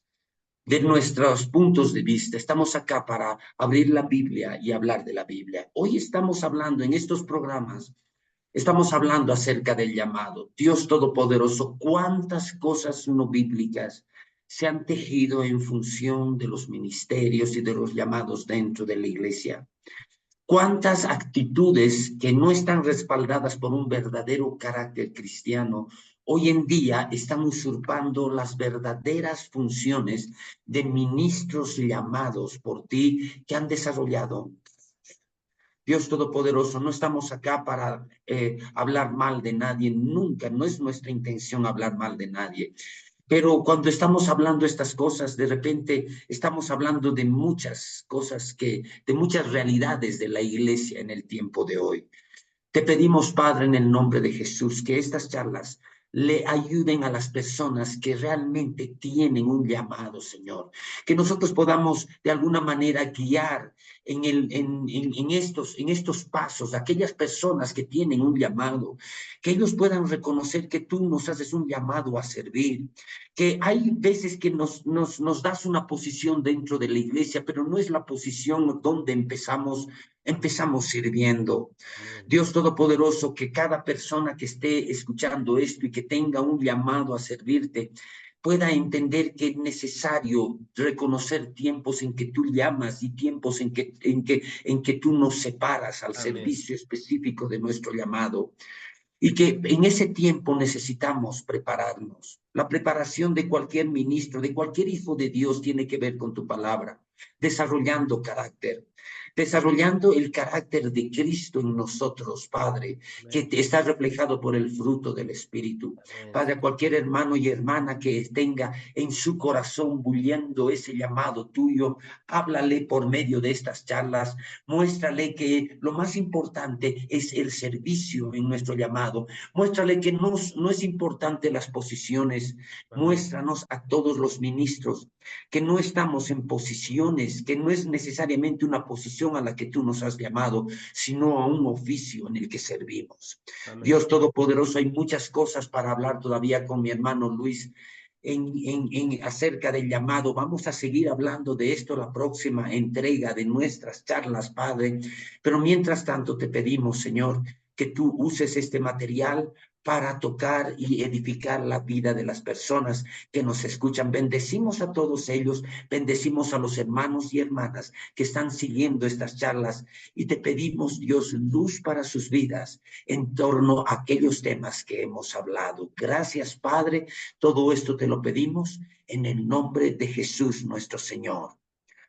de nuestros puntos de vista. Estamos acá para abrir la Biblia y hablar de la Biblia. Hoy estamos hablando en estos programas, estamos hablando acerca del llamado. Dios Todopoderoso, cuántas cosas no bíblicas se han tejido en función de los ministerios y de los llamados dentro de la iglesia. Cuántas actitudes que no están respaldadas por un verdadero carácter cristiano hoy en día están usurpando las verdaderas funciones de ministros llamados por ti que han desarrollado. Dios Todopoderoso, no estamos acá para hablar mal de nadie, nunca, no es nuestra intención hablar mal de nadie. Pero cuando estamos hablando estas cosas, de repente estamos hablando de muchas cosas de muchas realidades de la iglesia en el tiempo de hoy. Te pedimos, Padre, en el nombre de Jesús, que estas charlas le ayuden a las personas que realmente tienen un llamado, Señor. Que nosotros podamos de alguna manera guiar en estos pasos a aquellas personas que tienen un llamado, que ellos puedan reconocer que tú nos haces un llamado a servir, que hay veces que nos das una posición dentro de la iglesia, pero no es la posición donde empezamos sirviendo. Amén. Dios Todopoderoso, que cada persona que esté escuchando esto y que tenga un llamado a servirte, pueda entender que es necesario reconocer tiempos en que tú llamas y tiempos en que tú nos separas al Amén. servicio específico de nuestro llamado. Y que en ese tiempo necesitamos prepararnos. La preparación de cualquier ministro, de cualquier hijo de Dios tiene que ver con tu palabra, desarrollando carácter, desarrollando el carácter de Cristo en nosotros, Padre, que Amén. está reflejado por el fruto del Espíritu. Amén. Padre, a cualquier hermano y hermana que tenga en su corazón bulliendo ese llamado tuyo, háblale por medio de estas charlas, muéstrale que lo más importante es el servicio en nuestro llamado, muéstrale que no es importante las posiciones, Amén. muéstranos a todos los ministros que no estamos en posiciones, que no es necesariamente una posición a la que tú nos has llamado, sino a un oficio en el que servimos. Amén. Dios Todopoderoso, hay muchas cosas para hablar todavía con mi hermano Luis acerca del llamado. Vamos a seguir hablando de esto la próxima entrega de nuestras charlas, Padre. Pero mientras tanto te pedimos, Señor, que tú uses este material para tocar y edificar la vida de las personas que nos escuchan. Bendecimos a todos ellos, bendecimos a los hermanos y hermanas que están siguiendo estas charlas y te pedimos, Dios, luz para sus vidas en torno a aquellos temas que hemos hablado. Gracias, Padre. Todo esto te lo pedimos en el nombre de Jesús nuestro Señor.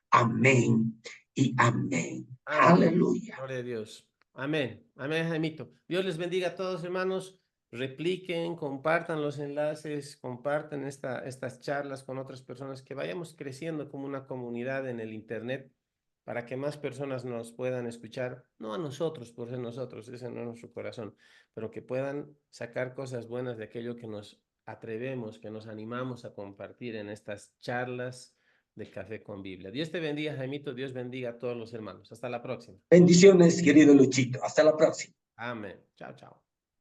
Amén y amén. Amén. Aleluya. Gloria a Dios. Amén. Amén, Jaimito. Dios les bendiga a todos, hermanos. Repliquen, compartan los enlaces, compartan estas charlas con otras personas, que vayamos creciendo como una comunidad en el Internet para que más personas nos puedan escuchar, no a nosotros por ser nosotros, ese no es nuestro corazón, pero que puedan sacar cosas buenas de aquello que nos atrevemos, que nos animamos a compartir en estas charlas de Café con Biblia. Dios te bendiga, Jaimito. Dios bendiga a todos los hermanos. Hasta la próxima. Bendiciones, querido Luchito. Hasta la próxima. Amén. Chao, chao.